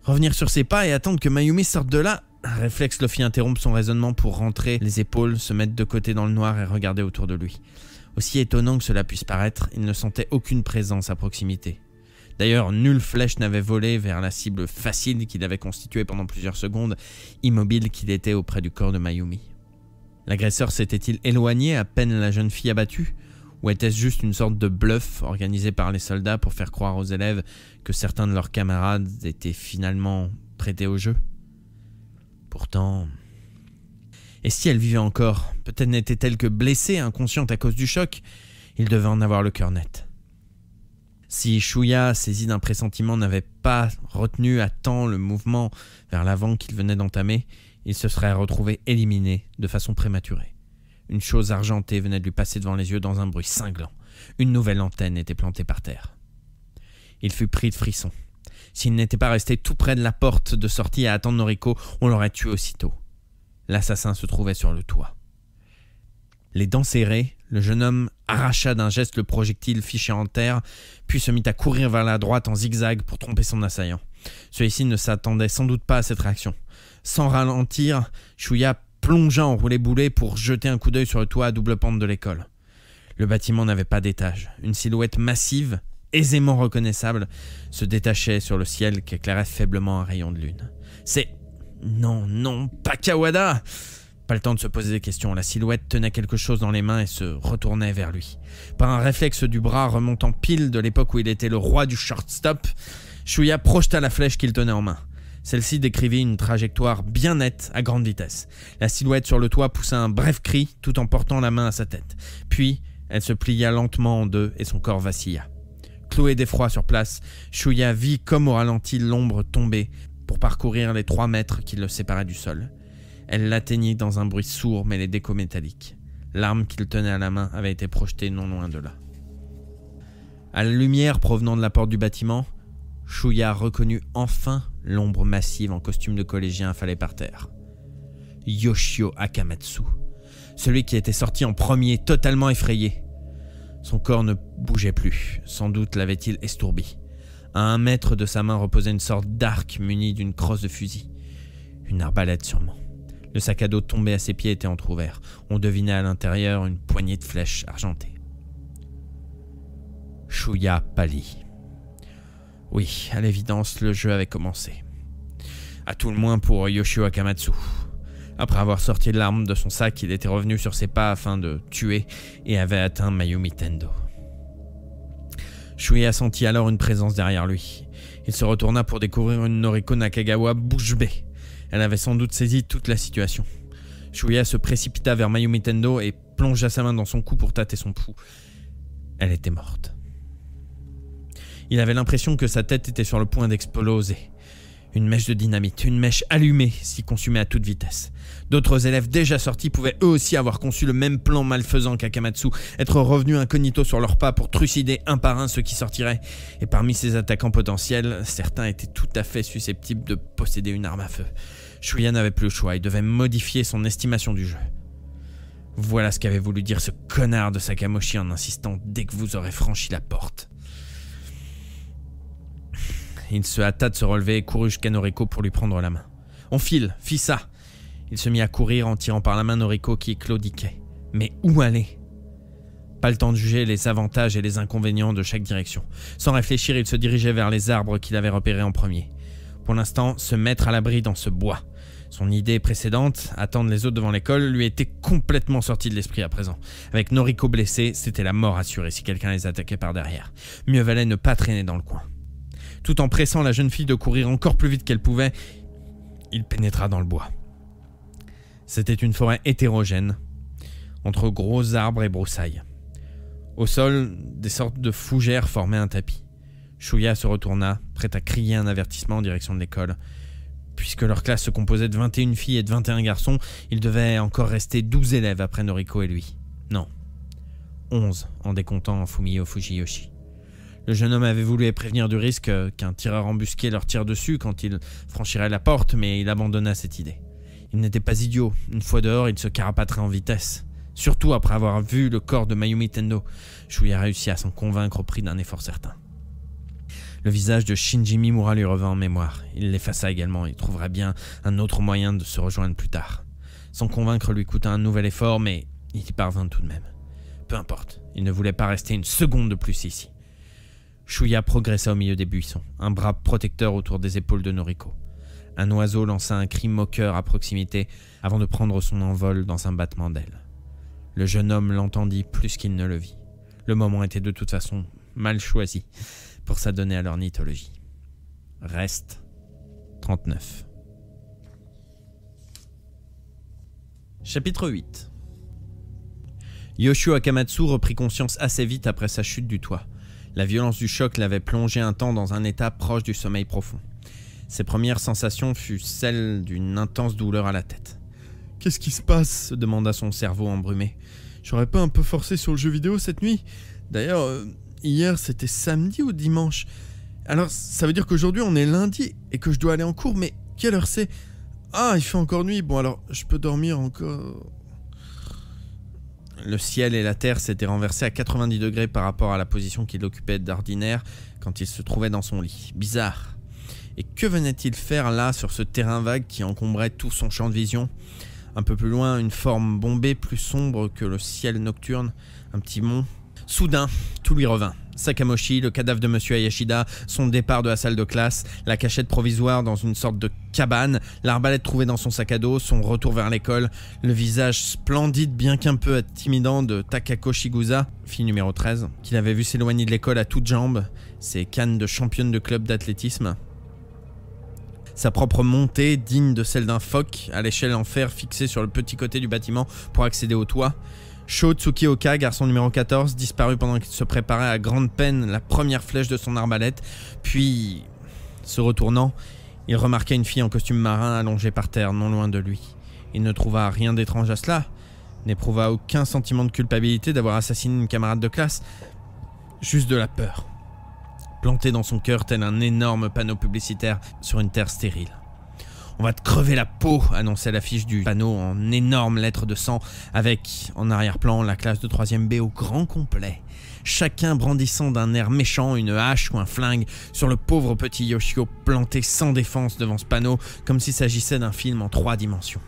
Speaker 1: Revenir sur ses pas et attendre que Mayumi sorte de là. Un réflexe le fit interrompre son raisonnement pour rentrer les épaules, se mettre de côté dans le noir et regarder autour de lui. Aussi étonnant que cela puisse paraître, il ne sentait aucune présence à proximité. D'ailleurs, nulle flèche n'avait volé vers la cible facile qu'il avait constituée pendant plusieurs secondes, immobile qu'il était auprès du corps de Mayumi. L'agresseur s'était-il éloigné à peine la jeune fille abattue ? Ou était-ce juste une sorte de bluff organisé par les soldats pour faire croire aux élèves que certains de leurs camarades étaient finalement prêtés au jeu ? Pourtant... Et si elle vivait encore ? Peut-être n'était-elle que blessée, inconsciente à cause du choc. Il devait en avoir le cœur net. Si Shuya, saisi d'un pressentiment, n'avait pas retenu à temps le mouvement vers l'avant qu'il venait d'entamer, il se serait retrouvé éliminé de façon prématurée. Une chose argentée venait de lui passer devant les yeux dans un bruit cinglant. Une nouvelle antenne était plantée par terre. Il fut pris de frisson. S'il n'était pas resté tout près de la porte de sortie à attendre Noriko, on l'aurait tué aussitôt. L'assassin se trouvait sur le toit. Les dents serrées, le jeune homme arracha d'un geste le projectile fiché en terre, puis se mit à courir vers la droite en zigzag pour tromper son assaillant. Celui-ci ne s'attendait sans doute pas à cette réaction. Sans ralentir, Shuya plongea en roulé-boulé pour jeter un coup d'œil sur le toit à double pente de l'école. Le bâtiment n'avait pas d'étage. Une silhouette massive, aisément reconnaissable, se détachait sur le ciel qu'éclairait faiblement un rayon de lune. C'est... Non, pas Kawada! Pas le temps de se poser des questions. La silhouette tenait quelque chose dans les mains et se retournait vers lui. Par un réflexe du bras remontant pile de l'époque où il était le roi du shortstop, Shuya projeta la flèche qu'il tenait en main. Celle-ci décrivit une trajectoire bien nette à grande vitesse. La silhouette sur le toit poussa un bref cri tout en portant la main à sa tête. Puis, elle se plia lentement en deux et son corps vacilla. Cloué d'effroi sur place, Shuya vit comme au ralenti l'ombre tomber pour parcourir les 3 mètres qui le séparaient du sol. Elle l'atteignit dans un bruit sourd mêlé d'échos métalliques. L'arme qu'il tenait à la main avait été projetée non loin de là. À la lumière provenant de la porte du bâtiment, Shuya reconnut enfin l'ombre massive en costume de collégien affalée par terre. Yoshio Akamatsu, celui qui était sorti en premier, totalement effrayé. Son corps ne bougeait plus, sans doute l'avait-il estourbi. À 1 mètre de sa main reposait une sorte d'arc muni d'une crosse de fusil. Une arbalète sûrement. Le sac à dos tombé à ses pieds était entrouvert. On devinait à l'intérieur une poignée de flèches argentées. Shuya pâlit. Oui, à l'évidence, le jeu avait commencé. À tout le moins pour Yoshio Akamatsu. Après avoir sorti l'arme de son sac, il était revenu sur ses pas afin de tuer et avait atteint Mayumi Tendo. Shuya sentit alors une présence derrière lui. Il se retourna pour découvrir une Noriko Nakagawa bouche bée. Elle avait sans doute saisi toute la situation. Shuya se précipita vers Mayumi Tendo et plongea sa main dans son cou pour tâter son pouls. Elle était morte. Il avait l'impression que sa tête était sur le point d'exploser. Une mèche de dynamite, une mèche allumée s'y consumait à toute vitesse. D'autres élèves déjà sortis pouvaient eux aussi avoir conçu le même plan malfaisant qu'Akamatsu, être revenus incognito sur leurs pas pour trucider un par un ceux qui sortiraient. Et parmi ces attaquants potentiels, certains étaient tout à fait susceptibles de posséder une arme à feu. Shuya n'avait plus le choix, il devait modifier son estimation du jeu. Voilà ce qu'avait voulu dire ce connard de Sakamochi en insistant dès que vous aurez franchi la porte. Il se hâta de se relever et courut jusqu'à Noriko pour lui prendre la main. « On file, fis ça !» Il se mit à courir en tirant par la main Noriko qui claudiquait. Mais où aller ? Pas le temps de juger les avantages et les inconvénients de chaque direction. Sans réfléchir, il se dirigeait vers les arbres qu'il avait repérés en premier. Pour l'instant, se mettre à l'abri dans ce bois. Son idée précédente, attendre les autres devant l'école, lui était complètement sortie de l'esprit à présent. Avec Noriko blessé, c'était la mort assurée si quelqu'un les attaquait par derrière. Mieux valait ne pas traîner dans le coin. Tout en pressant la jeune fille de courir encore plus vite qu'elle pouvait, il pénétra dans le bois. C'était une forêt hétérogène, entre gros arbres et broussailles. Au sol, des sortes de fougères formaient un tapis. Shuya se retourna, prêt à crier un avertissement en direction de l'école. Puisque leur classe se composait de 21 filles et de 21 garçons, il devait encore rester 12 élèves après Noriko et lui. Non, 11 en décomptant Fumio Fujiyoshi. Le jeune homme avait voulu les prévenir du risque qu'un tireur embusqué leur tire dessus quand il franchirait la porte, mais il abandonna cette idée. Il n'était pas idiot. Une fois dehors, il se carapaterait en vitesse. Surtout après avoir vu le corps de Mayumi Tendo. Shuya réussit à s'en convaincre au prix d'un effort certain. Le visage de Shinji Mimura lui revint en mémoire. Il l'effaça également et trouverait bien un autre moyen de se rejoindre plus tard. S'en convaincre lui coûta un nouvel effort, mais il y parvint tout de même. Peu importe, il ne voulait pas rester une seconde de plus ici. Shuya progressa au milieu des buissons, un bras protecteur autour des épaules de Noriko. Un oiseau lança un cri moqueur à proximité avant de prendre son envol dans un battement d'ailes. Le jeune homme l'entendit plus qu'il ne le vit. Le moment était de toute façon mal choisi pour s'adonner à l'ornithologie. Reste 39. Chapitre 8. Yoshio Akamatsu reprit conscience assez vite après sa chute du toit. La violence du choc l'avait plongé un temps dans un état proche du sommeil profond. Ses premières sensations furent celles d'une intense douleur à la tête. « Qu'est-ce qui se passe ?» se demanda son cerveau embrumé. « J'aurais pas un peu forcé sur le jeu vidéo cette nuit ? D'ailleurs, hier c'était samedi ou dimanche ? Alors ça veut dire qu'aujourd'hui on est lundi et que je dois aller en cours, mais quelle heure c'est ? Ah, il fait encore nuit, bon alors je peux dormir encore... » Le ciel et la terre s'étaient renversés à 90 degrés par rapport à la position qu'il occupait d'ordinaire quand il se trouvait dans son lit. Bizarre. Et que venait-il faire là sur ce terrain vague qui encombrait tout son champ de vision ? Un peu plus loin, une forme bombée plus sombre que le ciel nocturne, un petit mont. Soudain, tout lui revint. Sakamoshi, le cadavre de Monsieur Ayashida, son départ de la salle de classe, la cachette provisoire dans une sorte de cabane, l'arbalète trouvée dans son sac à dos, son retour vers l'école, le visage splendide bien qu'un peu intimidant de Takako Shigusa, fille numéro 13, qu'il avait vu s'éloigner de l'école à toutes jambes, ses cannes de championne de club d'athlétisme. Sa propre montée, digne de celle d'un phoque, à l'échelle en fer fixée sur le petit côté du bâtiment pour accéder au toit. Sho Tsukioka, garçon numéro 14, disparu pendant qu'il se préparait à grande peine la première flèche de son arbalète, puis, se retournant, il remarqua une fille en costume marin allongée par terre non loin de lui. Il ne trouva rien d'étrange à cela, n'éprouva aucun sentiment de culpabilité d'avoir assassiné une camarade de classe, juste de la peur, planté dans son cœur tel un énorme panneau publicitaire sur une terre stérile. « On va te crever la peau !» annonçait l'affiche du panneau en énormes lettres de sang, avec, en arrière-plan, la classe de 3e B au grand complet. Chacun brandissant d'un air méchant une hache ou un flingue sur le pauvre petit Yoshio planté sans défense devant ce panneau, comme s'il s'agissait d'un film en 3 dimensions.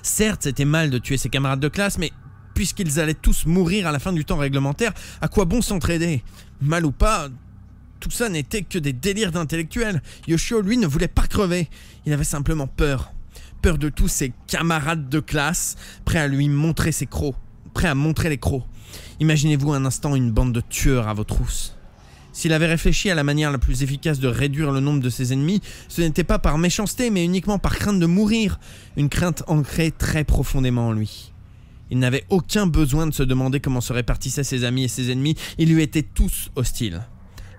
Speaker 1: Certes, c'était mal de tuer ses camarades de classe, mais puisqu'ils allaient tous mourir à la fin du temps réglementaire, à quoi bon s'entraider ? Mal ou pas, tout ça n'était que des délires d'intellectuels. Yoshio, lui, ne voulait pas crever. Il avait simplement peur. Peur de tous ses camarades de classe, prêts à lui montrer ses crocs. Prêts à montrer les crocs. Imaginez-vous un instant une bande de tueurs à vos trousses. S'il avait réfléchi à la manière la plus efficace de réduire le nombre de ses ennemis, ce n'était pas par méchanceté, mais uniquement par crainte de mourir. Une crainte ancrée très profondément en lui. Il n'avait aucun besoin de se demander comment se répartissaient ses amis et ses ennemis. Ils lui étaient tous hostiles.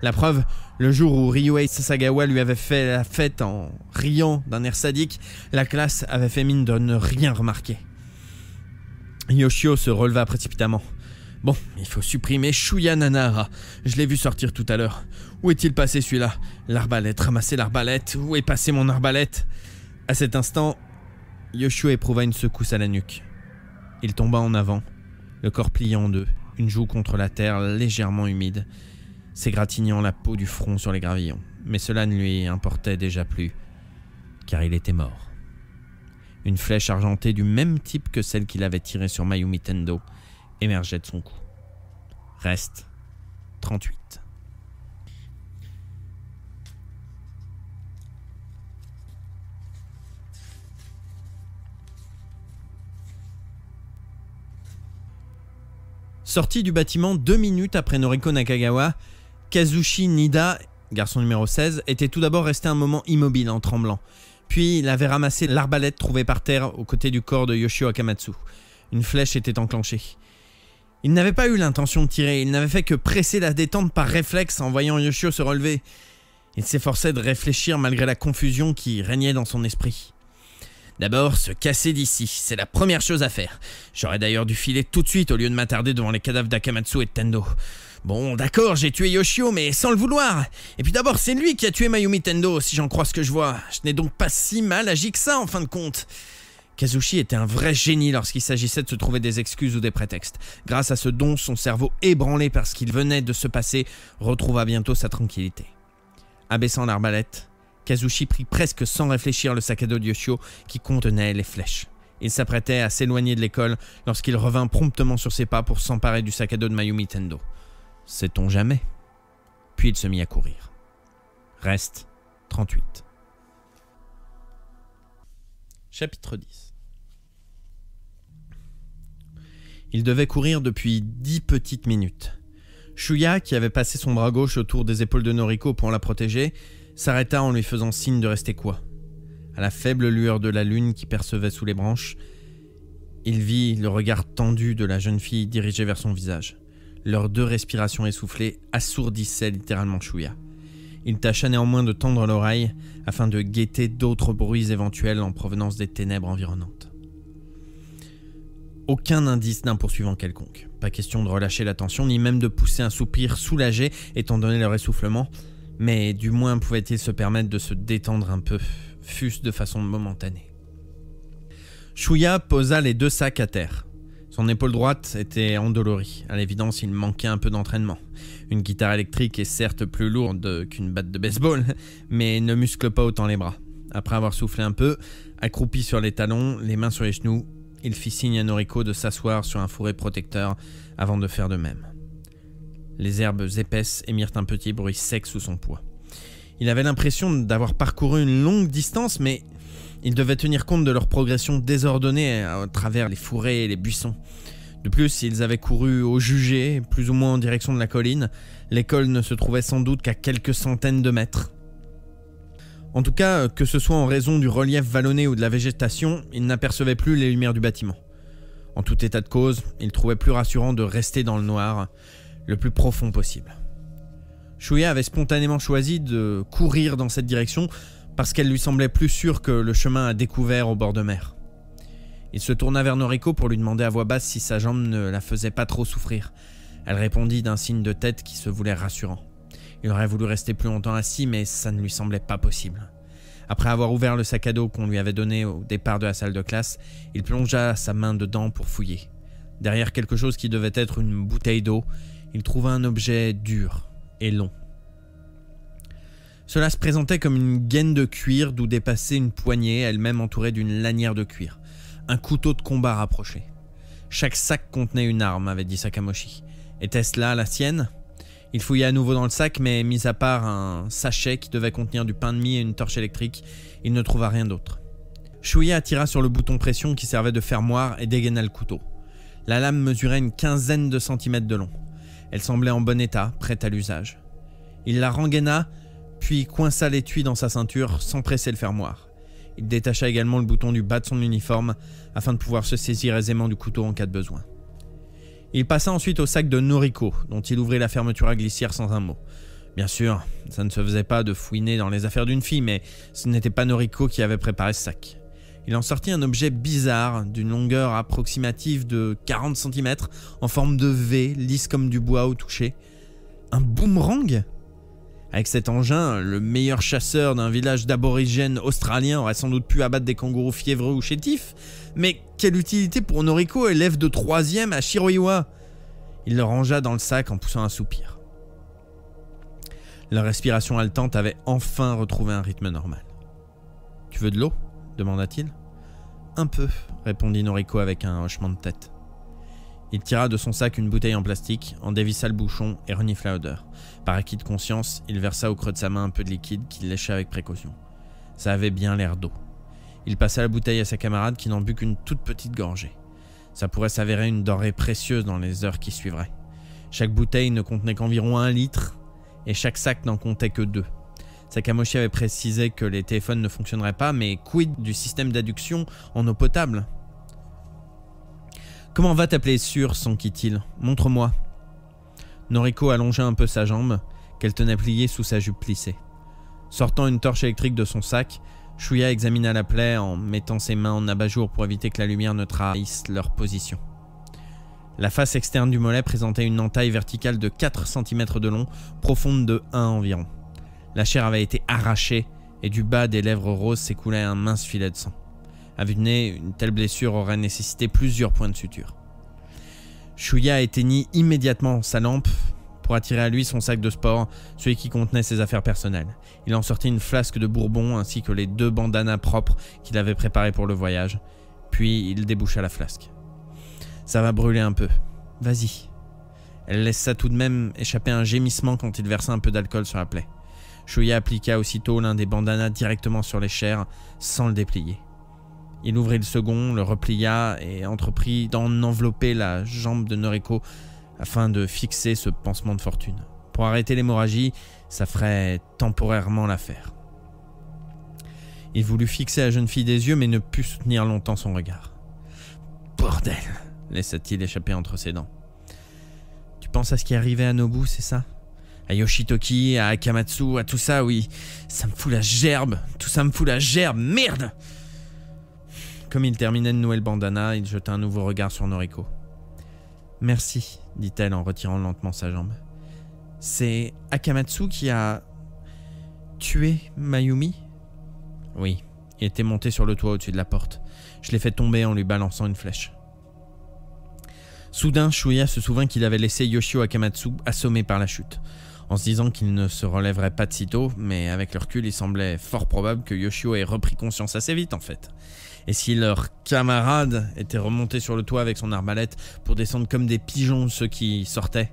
Speaker 1: La preuve, le jour où Ryuhei Sasagawa lui avait fait la fête en riant d'un air sadique, la classe avait fait mine de ne rien remarquer. Yoshio se releva précipitamment. Bon, il faut supprimer Shuya Nanahara. Je l'ai vu sortir tout à l'heure. Où est-il passé celui-là ? L'arbalète, ramasser l'arbalète. Où est passé mon arbalète ? À cet instant, Yoshio éprouva une secousse à la nuque. Il tomba en avant, le corps plié en deux, une joue contre la terre légèrement humide, s'égratignant la peau du front sur les gravillons. Mais cela ne lui importait déjà plus, car il était mort. Une flèche argentée du même type que celle qu'il avait tirée sur Mayumi Tendo émergeait de son cou. Reste 38. Sorti du bâtiment 2 minutes après Noriko Nakagawa, Kazushi Nida, garçon numéro 16, était tout d'abord resté un moment immobile en tremblant. Puis il avait ramassé l'arbalète trouvée par terre aux côtés du corps de Yoshio Akamatsu. Une flèche était enclenchée. Il n'avait pas eu l'intention de tirer, il n'avait fait que presser la détente par réflexe en voyant Yoshio se relever. Il s'efforçait de réfléchir malgré la confusion qui régnait dans son esprit. D'abord, se casser d'ici, c'est la première chose à faire. J'aurais d'ailleurs dû filer tout de suite au lieu de m'attarder devant les cadavres d'Akamatsu et de Tendo. Bon, d'accord, j'ai tué Yoshio, mais sans le vouloir. Et puis d'abord, c'est lui qui a tué Mayumi Tendo, si j'en crois ce que je vois. Je n'ai donc pas si mal agi que ça, en fin de compte. Kazushi était un vrai génie lorsqu'il s'agissait de se trouver des excuses ou des prétextes. Grâce à ce don, son cerveau ébranlé par ce qu'il venait de se passer retrouva bientôt sa tranquillité. Abaissant l'arbalète, Kazushi prit presque sans réfléchir le sac à dos de Yoshio qui contenait les flèches. Il s'apprêtait à s'éloigner de l'école lorsqu'il revint promptement sur ses pas pour s'emparer du sac à dos de Mayumi Tendo. Sait-on jamais? Puis il se mit à courir. Reste 38. Chapitre 10. Il devait courir depuis 10 petites minutes. Shuya, qui avait passé son bras gauche autour des épaules de Noriko pour la protéger, s'arrêta en lui faisant signe de rester coi. À la faible lueur de la lune qui percevait sous les branches, il vit le regard tendu de la jeune fille dirigé vers son visage. Leurs 2 respirations essoufflées assourdissaient littéralement Shuya. Il tâcha néanmoins de tendre l'oreille afin de guetter d'autres bruits éventuels en provenance des ténèbres environnantes. Aucun indice d'un poursuivant quelconque. Pas question de relâcher l'attention, ni même de pousser un soupir soulagé étant donné leur essoufflement, mais du moins pouvait-il se permettre de se détendre un peu, fût-ce de façon momentanée. Shuya posa les 2 sacs à terre. Son épaule droite était endolorie. À l'évidence, il manquait un peu d'entraînement. Une guitare électrique est certes plus lourde qu'une batte de baseball, mais ne muscle pas autant les bras. Après avoir soufflé un peu, accroupi sur les talons, les mains sur les genoux, il fit signe à Noriko de s'asseoir sur un fourré protecteur avant de faire de même. Les herbes épaisses émirent un petit bruit sec sous son poids. Il avait l'impression d'avoir parcouru une longue distance, mais il devait tenir compte de leur progression désordonnée à travers les fourrés et les buissons. De plus, ils avaient couru au jugé, plus ou moins en direction de la colline. L'école ne se trouvait sans doute qu'à quelques centaines de mètres. En tout cas, que ce soit en raison du relief vallonné ou de la végétation, il n'apercevait plus les lumières du bâtiment. En tout état de cause, il trouvait plus rassurant de rester dans le noir, le plus profond possible. Shuya avait spontanément choisi de courir dans cette direction parce qu'elle lui semblait plus sûre que le chemin à découvert au bord de mer. Il se tourna vers Noriko pour lui demander à voix basse si sa jambe ne la faisait pas trop souffrir. Elle répondit d'un signe de tête qui se voulait rassurant. Il aurait voulu rester plus longtemps assis, mais ça ne lui semblait pas possible. Après avoir ouvert le sac à dos qu'on lui avait donné au départ de la salle de classe, il plongea sa main dedans pour fouiller. Derrière quelque chose qui devait être une bouteille d'eau, il trouva un objet dur et long. Cela se présentait comme une gaine de cuir d'où dépassait une poignée, elle-même entourée d'une lanière de cuir. Un couteau de combat rapproché. Chaque sac contenait une arme, avait dit Sakamoshi. Était-ce là la sienne ? Il fouilla à nouveau dans le sac, mais mis à part un sachet qui devait contenir du pain de mie et une torche électrique, il ne trouva rien d'autre. Shuya tira sur le bouton pression qui servait de fermoir et dégaina le couteau. La lame mesurait une quinzaine de centimètres de long. Elle semblait en bon état, prête à l'usage. Il la rengaina, puis coinça l'étui dans sa ceinture sans presser le fermoir. Il détacha également le bouton du bas de son uniforme afin de pouvoir se saisir aisément du couteau en cas de besoin. Il passa ensuite au sac de Noriko, dont il ouvrit la fermeture à glissière sans un mot. Bien sûr, ça ne se faisait pas de fouiner dans les affaires d'une fille, mais ce n'était pas Noriko qui avait préparé ce sac. Il en sortit un objet bizarre, d'une longueur approximative de 40 cm, en forme de V, lisse comme du bois au toucher. Un boomerang ? Avec cet engin, le meilleur chasseur d'un village d'aborigènes australiens aurait sans doute pu abattre des kangourous fiévreux ou chétifs. Mais quelle utilité pour Noriko, élève de 3e à Shiroiwa ? Il le rangea dans le sac en poussant un soupir. La respiration haletante avait enfin retrouvé un rythme normal. « Tu veux de l'eau ?» demanda-t-il. « Un peu », répondit Noriko avec un hochement de tête. Il tira de son sac une bouteille en plastique, en dévissa le bouchon et renifla l'odeur. Par acquis de conscience, il versa au creux de sa main un peu de liquide qu'il lécha avec précaution. Ça avait bien l'air d'eau. Il passa la bouteille à sa camarade qui n'en but qu'une toute petite gorgée. Ça pourrait s'avérer une denrée précieuse dans les heures qui suivraient. Chaque bouteille ne contenait qu'environ 1 litre et chaque sac n'en comptait que 2. Sakamoshi avait précisé que les téléphones ne fonctionneraient pas, mais quid du système d'adduction en eau potable? Comment va ta blessure, s'enquit-il? Montre-moi. Noriko allongeait un peu sa jambe, qu'elle tenait pliée sous sa jupe plissée. Sortant une torche électrique de son sac, Shuya examina la plaie en mettant ses mains en abat-jour pour éviter que la lumière ne trahisse leur position. La face externe du mollet présentait une entaille verticale de 4 cm de long, profonde de 1 environ. La chair avait été arrachée et du bas des lèvres roses s'écoulait un mince filet de sang. À vue de nez, une telle blessure aurait nécessité plusieurs points de suture. Shuya éteignit immédiatement sa lampe pour attirer à lui son sac de sport, celui qui contenait ses affaires personnelles. Il en sortit une flasque de bourbon ainsi que les 2 bandanas propres qu'il avait préparées pour le voyage. Puis il déboucha la flasque. Ça va brûler un peu. Vas-y. Elle laissa tout de même échapper un gémissement quand il versa un peu d'alcool sur la plaie. Shuya appliqua aussitôt l'un des bandanas directement sur les chairs, sans le déplier. Il ouvrit le second, le replia et entreprit d'en envelopper la jambe de Noriko afin de fixer ce pansement de fortune. Pour arrêter l'hémorragie, ça ferait temporairement l'affaire. Il voulut fixer la jeune fille des yeux mais ne put soutenir longtemps son regard. Bordel, laissa-t-il échapper entre ses dents. Tu penses à ce qui arrivait à Nobu, c'est ça? À Yoshitoki, à Akamatsu, à tout ça, oui. Ça me fout la gerbe. Tout ça me fout la gerbe. Merde! Comme il terminait de nouer le bandana, il jeta un nouveau regard sur Noriko. Merci, dit-elle en retirant lentement sa jambe. C'est Akamatsu qui a tué Mayumi? Oui, il était monté sur le toit au-dessus de la porte. Je l'ai fait tomber en lui balançant une flèche. Soudain, Shuya se souvint qu'il avait laissé Yoshio Akamatsu assommé par la chute. En se disant qu'il ne se relèverait pas de sitôt, mais avec le recul, il semblait fort probable que Yoshio ait repris conscience assez vite en fait. Et si leur camarade était remonté sur le toit avec son arbalète pour descendre comme des pigeons ceux qui sortaient?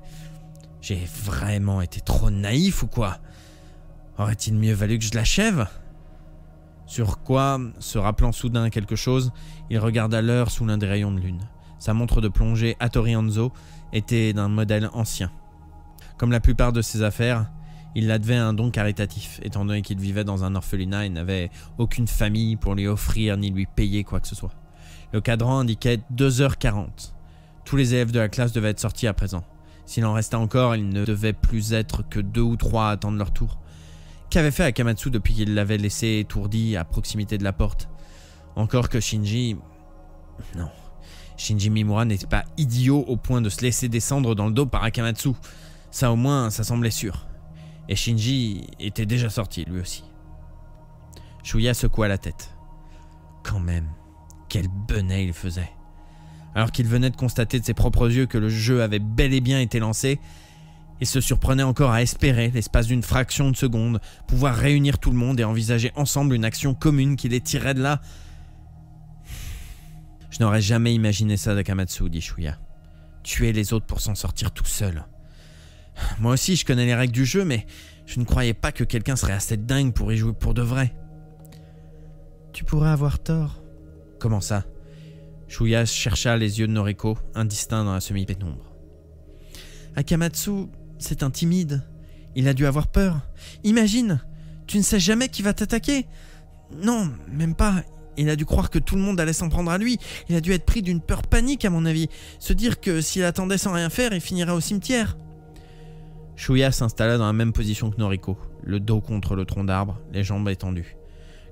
Speaker 1: J'ai vraiment été trop naïf ou quoi? Aurait-il mieux valu que je l'achève? Sur quoi, se rappelant soudain quelque chose, il regarda l'heure sous l'un des rayons de lune. Sa montre de plongée Hattori Hanzo était d'un modèle ancien. Comme la plupart de ses affaires, il la devait un don caritatif, étant donné qu'il vivait dans un orphelinat et n'avait aucune famille pour lui offrir ni lui payer quoi que ce soit. Le cadran indiquait 2h40. Tous les élèves de la classe devaient être sortis à présent. S'il en restait encore, il ne devait plus être que 2 ou 3 à attendre leur tour. Qu'avait fait Akamatsu depuis qu'il l'avait laissé étourdi à proximité de la porte? Encore que Shinji... Non. Shinji Mimura n'était pas idiot au point de se laisser descendre dans le dos par Akamatsu. Ça au moins, ça semblait sûr. Et Shinji était déjà sorti, lui aussi. Shuya secoua la tête. Quand même, quel benet il faisait. Alors qu'il venait de constater de ses propres yeux que le jeu avait bel et bien été lancé, il se surprenait encore à espérer, l'espace d'une fraction de seconde, pouvoir réunir tout le monde et envisager ensemble une action commune qui les tirerait de là. Je n'aurais jamais imaginé ça d'Akamatsu, dit Shuya. Tuer les autres pour s'en sortir tout seul. Moi aussi, je connais les règles du jeu, mais je ne croyais pas que quelqu'un serait assez dingue pour y jouer pour de vrai. Tu pourrais avoir tort. Comment ça? Shuya chercha les yeux de Noriko, indistincts dans la semi-pénombre. Akamatsu, c'est un timide. Il a dû avoir peur. Imagine, tu ne sais jamais qui va t'attaquer. Non, même pas. Il a dû croire que tout le monde allait s'en prendre à lui. Il a dû être pris d'une peur panique, à mon avis. Se dire que s'il attendait sans rien faire, il finirait au cimetière. Shuya s'installa dans la même position que Noriko, le dos contre le tronc d'arbre, les jambes étendues.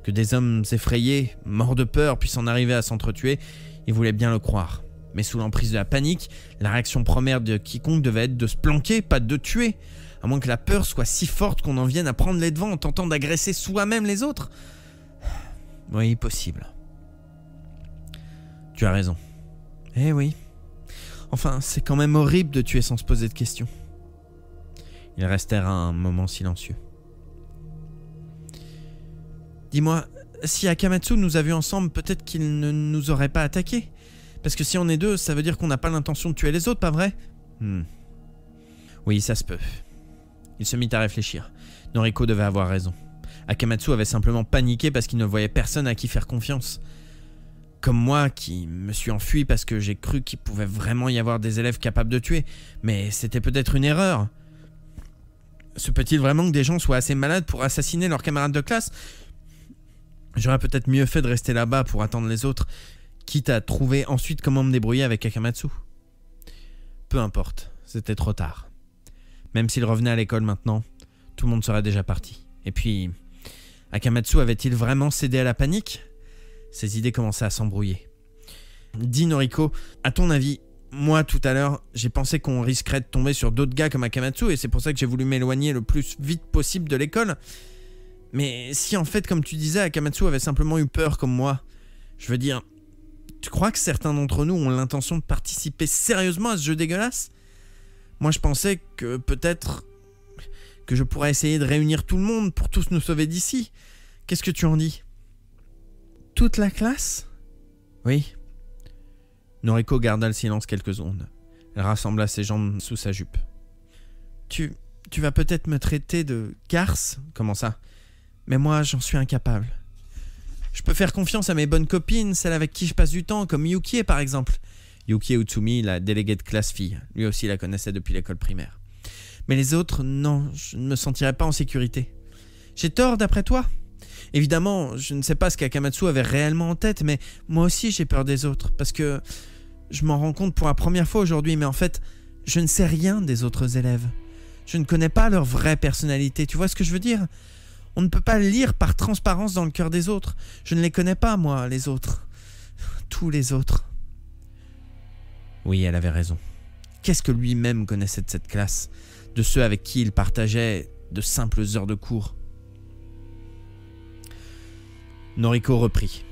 Speaker 1: Que des hommes effrayés, morts de peur, puissent en arriver à s'entretuer, il voulait bien le croire. Mais sous l'emprise de la panique, la réaction première de quiconque devait être de se planquer, pas de tuer. À moins que la peur soit si forte qu'on en vienne à prendre les devants en tentant d'agresser soi-même les autres. Oui, possible. Tu as raison. Eh oui. Enfin, c'est quand même horrible de tuer sans se poser de questions. Ils restèrent un moment silencieux. Dis-moi, si Akamatsu nous a vus ensemble, peut-être qu'il ne nous aurait pas attaqués. Parce que si on est deux, ça veut dire qu'on n'a pas l'intention de tuer les autres, pas vrai? Oui, ça se peut. Il se mit à réfléchir. Noriko devait avoir raison. Akamatsu avait simplement paniqué parce qu'il ne voyait personne à qui faire confiance. Comme moi qui me suis enfui parce que j'ai cru qu'il pouvait vraiment y avoir des élèves capables de tuer. Mais c'était peut-être une erreur. Se peut-il vraiment que des gens soient assez malades pour assassiner leurs camarades de classe? J'aurais peut-être mieux fait de rester là-bas pour attendre les autres, quitte à trouver ensuite comment me débrouiller avec Akamatsu. Peu importe, c'était trop tard. Même s'il revenait à l'école maintenant, tout le monde serait déjà parti. Et puis, Akamatsu avait-il vraiment cédé à la panique? Ses idées commençaient à s'embrouiller. Dis Noriko, à ton avis, moi tout à l'heure, j'ai pensé qu'on risquerait de tomber sur d'autres gars comme Akamatsu et c'est pour ça que j'ai voulu m'éloigner le plus vite possible de l'école. Mais si en fait, comme tu disais, Akamatsu avait simplement eu peur comme moi, je veux dire, tu crois que certains d'entre nous ont l'intention de participer sérieusement à ce jeu dégueulasse? Moi je pensais que peut-être que je pourrais essayer de réunir tout le monde pour tous nous sauver d'ici. Qu'est-ce que tu en dis? Toute la classe? Oui. Noriko garda le silence quelques secondes. Elle rassembla ses jambes sous sa jupe. Tu vas peut-être me traiter de garce? Comment ça? Mais moi, j'en suis incapable. Je peux faire confiance à mes bonnes copines, celles avec qui je passe du temps, comme Yukie par exemple. Yukie Utsumi, la déléguée de classe fille. Lui aussi la connaissait depuis l'école primaire. Mais les autres, non, je ne me sentirais pas en sécurité. J'ai tort d'après toi? Évidemment, je ne sais pas ce qu'Akamatsu avait réellement en tête, mais moi aussi j'ai peur des autres, parce que je m'en rends compte pour la première fois aujourd'hui, mais en fait, je ne sais rien des autres élèves. Je ne connais pas leur vraie personnalité, tu vois ce que je veux dire? On ne peut pas lire par transparence dans le cœur des autres. Je ne les connais pas, moi, les autres. Tous les autres. Oui, elle avait raison. Qu'est-ce que lui-même connaissait de cette classe? De ceux avec qui il partageait de simples heures de cours? Noriko reprit.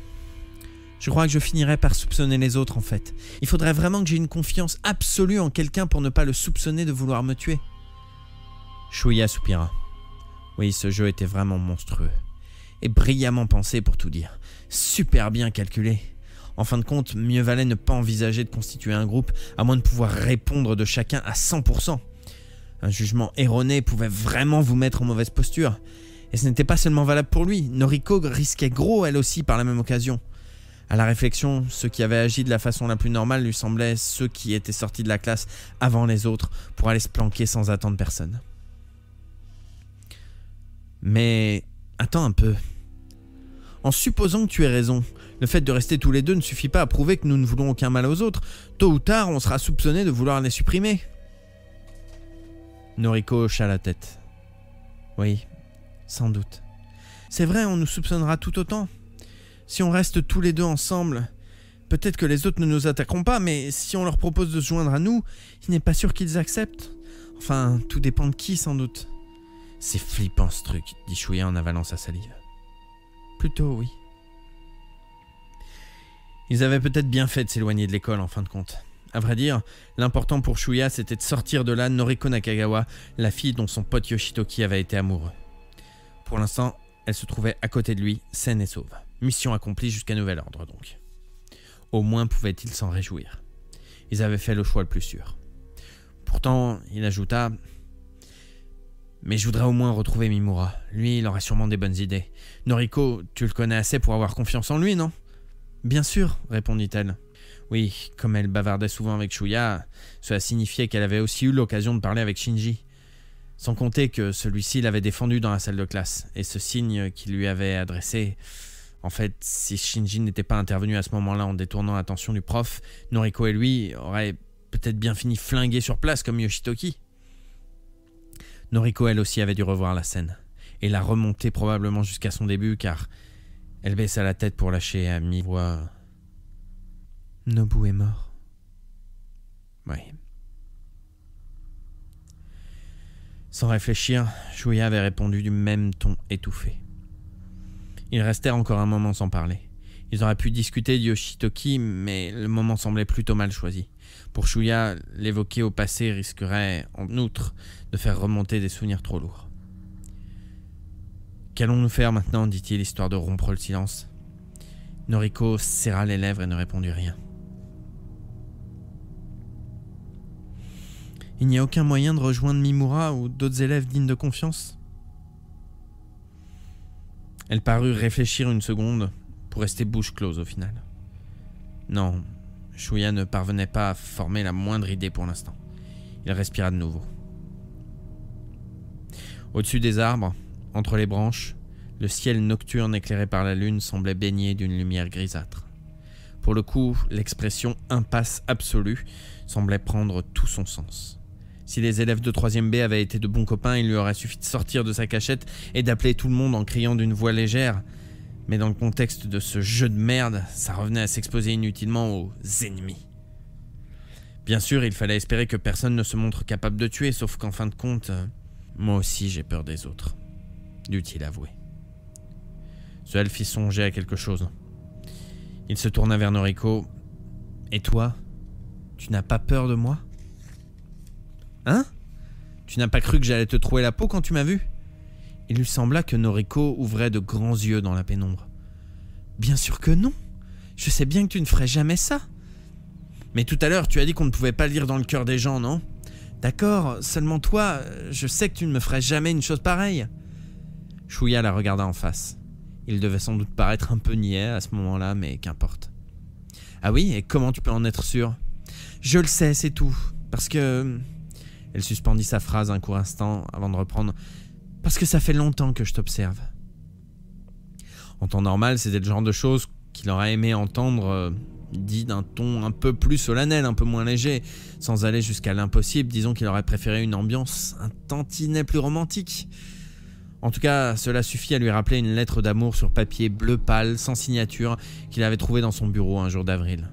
Speaker 1: Je crois que je finirai par soupçonner les autres en fait. Il faudrait vraiment que j'ai une confiance absolue en quelqu'un pour ne pas le soupçonner de vouloir me tuer. Shuya soupira. Oui, ce jeu était vraiment monstrueux. Et brillamment pensé pour tout dire. Super bien calculé. En fin de compte, mieux valait ne pas envisager de constituer un groupe à moins de pouvoir répondre de chacun à 100%. Un jugement erroné pouvait vraiment vous mettre en mauvaise posture. Et ce n'était pas seulement valable pour lui, Noriko risquait gros elle aussi par la même occasion. À la réflexion, ceux qui avaient agi de la façon la plus normale lui semblaient ceux qui étaient sortis de la classe avant les autres pour aller se planquer sans attendre personne. Mais attends un peu. En supposant que tu aies raison, le fait de rester tous les deux ne suffit pas à prouver que nous ne voulons aucun mal aux autres. Tôt ou tard, on sera soupçonné de vouloir les supprimer. Noriko hocha la tête. Oui. Sans doute. C'est vrai, on nous soupçonnera tout autant. Si on reste tous les deux ensemble, peut-être que les autres ne nous attaqueront pas, mais si on leur propose de se joindre à nous, il n'est pas sûr qu'ils acceptent. Enfin, tout dépend de qui, sans doute. C'est flippant ce truc, dit Shuya en avalant sa salive. Plutôt, oui. Ils avaient peut-être bien fait de s'éloigner de l'école, en fin de compte. À vrai dire, l'important pour Shuya, c'était de sortir de là Noriko Nakagawa, la fille dont son pote Yoshitoki avait été amoureux. Pour l'instant, elle se trouvait à côté de lui, saine et sauve. Mission accomplie jusqu'à nouvel ordre, donc. Au moins pouvait-il s'en réjouir. Ils avaient fait le choix le plus sûr. Pourtant, il ajouta... Mais je voudrais au moins retrouver Mimura. Lui, il aurait sûrement des bonnes idées. Noriko, tu le connais assez pour avoir confiance en lui, non? Bien sûr, répondit-elle. Oui, comme elle bavardait souvent avec Shuya, cela signifiait qu'elle avait aussi eu l'occasion de parler avec Shinji. Sans compter que celui-ci l'avait défendu dans la salle de classe, et ce signe qu'il lui avait adressé... En fait, si Shinji n'était pas intervenu à ce moment-là en détournant l'attention du prof, Noriko et lui auraient peut-être bien fini flingués sur place comme Yoshitoki. Noriko, elle aussi, avait dû revoir la scène, et la remonter probablement jusqu'à son début, car elle baissa la tête pour lâcher à mi-voix... Nobu est mort. Oui. Sans réfléchir, Shuya avait répondu du même ton étouffé. Ils restèrent encore un moment sans parler. Ils auraient pu discuter de Yoshitoki, mais le moment semblait plutôt mal choisi. Pour Shuya, l'évoquer au passé risquerait, en outre, de faire remonter des souvenirs trop lourds. « Qu'allons-nous faire maintenant » dit-il, histoire de rompre le silence. Noriko serra les lèvres et ne répondit rien. Il n'y a aucun moyen de rejoindre Mimura ou d'autres élèves dignes de confiance? Elle parut réfléchir une seconde pour rester bouche close au final. Non, Shuya ne parvenait pas à former la moindre idée pour l'instant. Il respira de nouveau. Au-dessus des arbres, entre les branches, le ciel nocturne éclairé par la lune semblait baigné d'une lumière grisâtre. Pour le coup, l'expression « impasse absolue » semblait prendre tout son sens. Si les élèves de 3e B avaient été de bons copains, il lui aurait suffi de sortir de sa cachette et d'appeler tout le monde en criant d'une voix légère. Mais dans le contexte de ce jeu de merde, ça revenait à s'exposer inutilement aux ennemis. Bien sûr, il fallait espérer que personne ne se montre capable de tuer, sauf qu'en fin de compte, moi aussi j'ai peur des autres, dut-il avouer. Ce elfe fit songer à quelque chose. Il se tourna vers Noriko. « Et toi, tu n'as pas peur de moi ? Hein ? Tu n'as pas cru que j'allais te trouer la peau quand tu m'as vu ?» Il lui sembla que Noriko ouvrait de grands yeux dans la pénombre. « Bien sûr que non. Je sais bien que tu ne ferais jamais ça. » « Mais tout à l'heure, tu as dit qu'on ne pouvait pas lire dans le cœur des gens, non ? D'accord, seulement toi, je sais que tu ne me ferais jamais une chose pareille. » Shuya la regarda en face. Il devait sans doute paraître un peu niais à ce moment-là, mais qu'importe. « Ah oui, et comment tu peux en être sûr ? » ?»« Je le sais, c'est tout. Parce que... » Elle suspendit sa phrase un court instant avant de reprendre. « Parce que ça fait longtemps que je t'observe. » En temps normal, c'était le genre de choses qu'il aurait aimé entendre dit d'un ton un peu plus solennel, un peu moins léger, sans aller jusqu'à l'impossible. Disons qu'il aurait préféré une ambiance un tantinet plus romantique. En tout cas, cela suffit à lui rappeler une lettre d'amour sur papier bleu pâle, sans signature, qu'il avait trouvée dans son bureau un jour d'avril.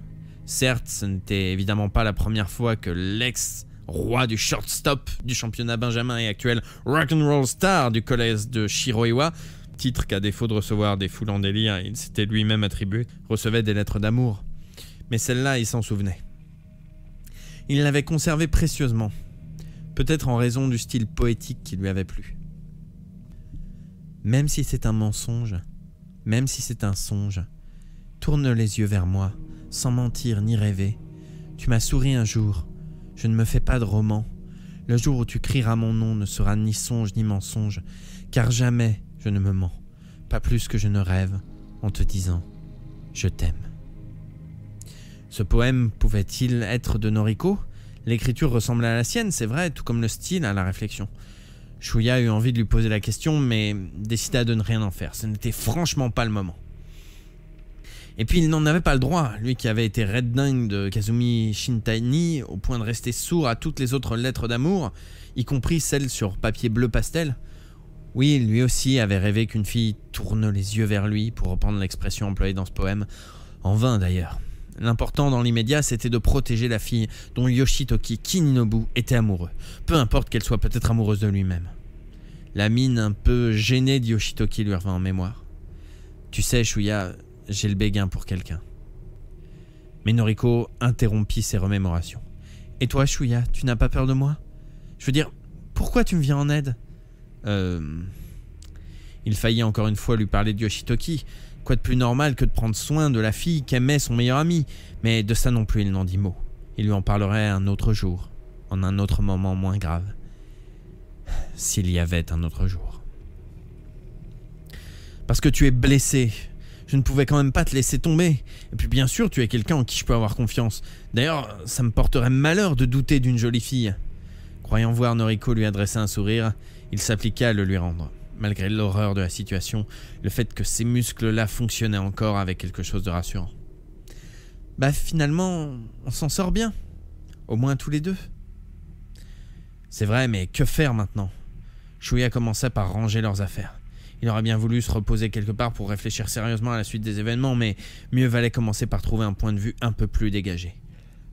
Speaker 1: Certes, ce n'était évidemment pas la première fois que l'ex-roi du shortstop du championnat Benjamin et actuel rock'n'roll star du collège de Shiroiwa, titre qu'à défaut de recevoir des foules en délire, il s'était lui-même attribué, recevait des lettres d'amour. Mais celle-là, il s'en souvenait. Il l'avait conservée précieusement, peut-être en raison du style poétique qui lui avait plu. Même si c'est un mensonge, même si c'est un songe, tourne les yeux vers moi, sans mentir ni rêver. Tu m'as souri un jour, je ne me fais pas de roman. Le jour où tu crieras mon nom ne sera ni songe ni mensonge, car jamais je ne me mens, pas plus que je ne rêve, en te disant « je t'aime ». Ce poème pouvait-il être de Noriko ? L'écriture ressemblait à la sienne, c'est vrai, tout comme le style à la réflexion. Shuya eut envie de lui poser la question, mais décida de ne rien en faire. Ce n'était franchement pas le moment. Et puis il n'en avait pas le droit, lui qui avait été red dingue de Kazumi Shintani, au point de rester sourd à toutes les autres lettres d'amour, y compris celles sur papier bleu pastel. Oui, lui aussi avait rêvé qu'une fille tourne les yeux vers lui, pour reprendre l'expression employée dans ce poème. En vain d'ailleurs. L'important dans l'immédiat, c'était de protéger la fille dont Yoshitoki Kininobu était amoureux, peu importe qu'elle soit peut-être amoureuse de lui-même. La mine un peu gênée de Yoshitoki lui revint en mémoire. « Tu sais, Shuya, j'ai le béguin pour quelqu'un. » Mais Noriko interrompit ses remémorations. « Et toi, Shuya, tu n'as pas peur de moi ? Je veux dire, pourquoi tu me viens en aide ? » Il faillit encore une fois lui parler de Yoshitoki. Quoi de plus normal que de prendre soin de la fille qu'aimait son meilleur ami ? Mais de ça non plus, il n'en dit mot. Il lui en parlerait un autre jour, en un autre moment moins grave. S'il y avait un autre jour. Parce que tu es blessé. Je ne pouvais quand même pas te laisser tomber. Et puis bien sûr, tu es quelqu'un en qui je peux avoir confiance. D'ailleurs, ça me porterait malheur de douter d'une jolie fille. Croyant voir Noriko lui adresser un sourire, il s'appliqua à le lui rendre. Malgré l'horreur de la situation, le fait que ces muscles-là fonctionnaient encore avec quelque chose de rassurant. Bah finalement, on s'en sort bien. Au moins tous les deux. C'est vrai, mais que faire maintenant ? Shuya commença par ranger leurs affaires. Il aurait bien voulu se reposer quelque part pour réfléchir sérieusement à la suite des événements, mais mieux valait commencer par trouver un point de vue un peu plus dégagé.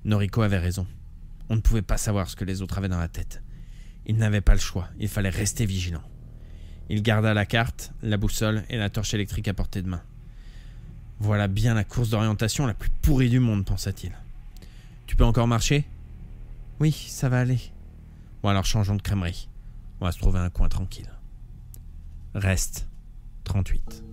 Speaker 1: Noriko avait raison. On ne pouvait pas savoir ce que les autres avaient dans la tête. Il n'avait pas le choix, il fallait rester vigilant. Il garda la carte, la boussole et la torche électrique à portée de main. Voilà bien la course d'orientation la plus pourrie du monde, pensa-t-il. Tu peux encore marcher ? Oui, ça va aller. Bon alors changeons de crèmerie. On va se trouver un coin tranquille. Reste 38.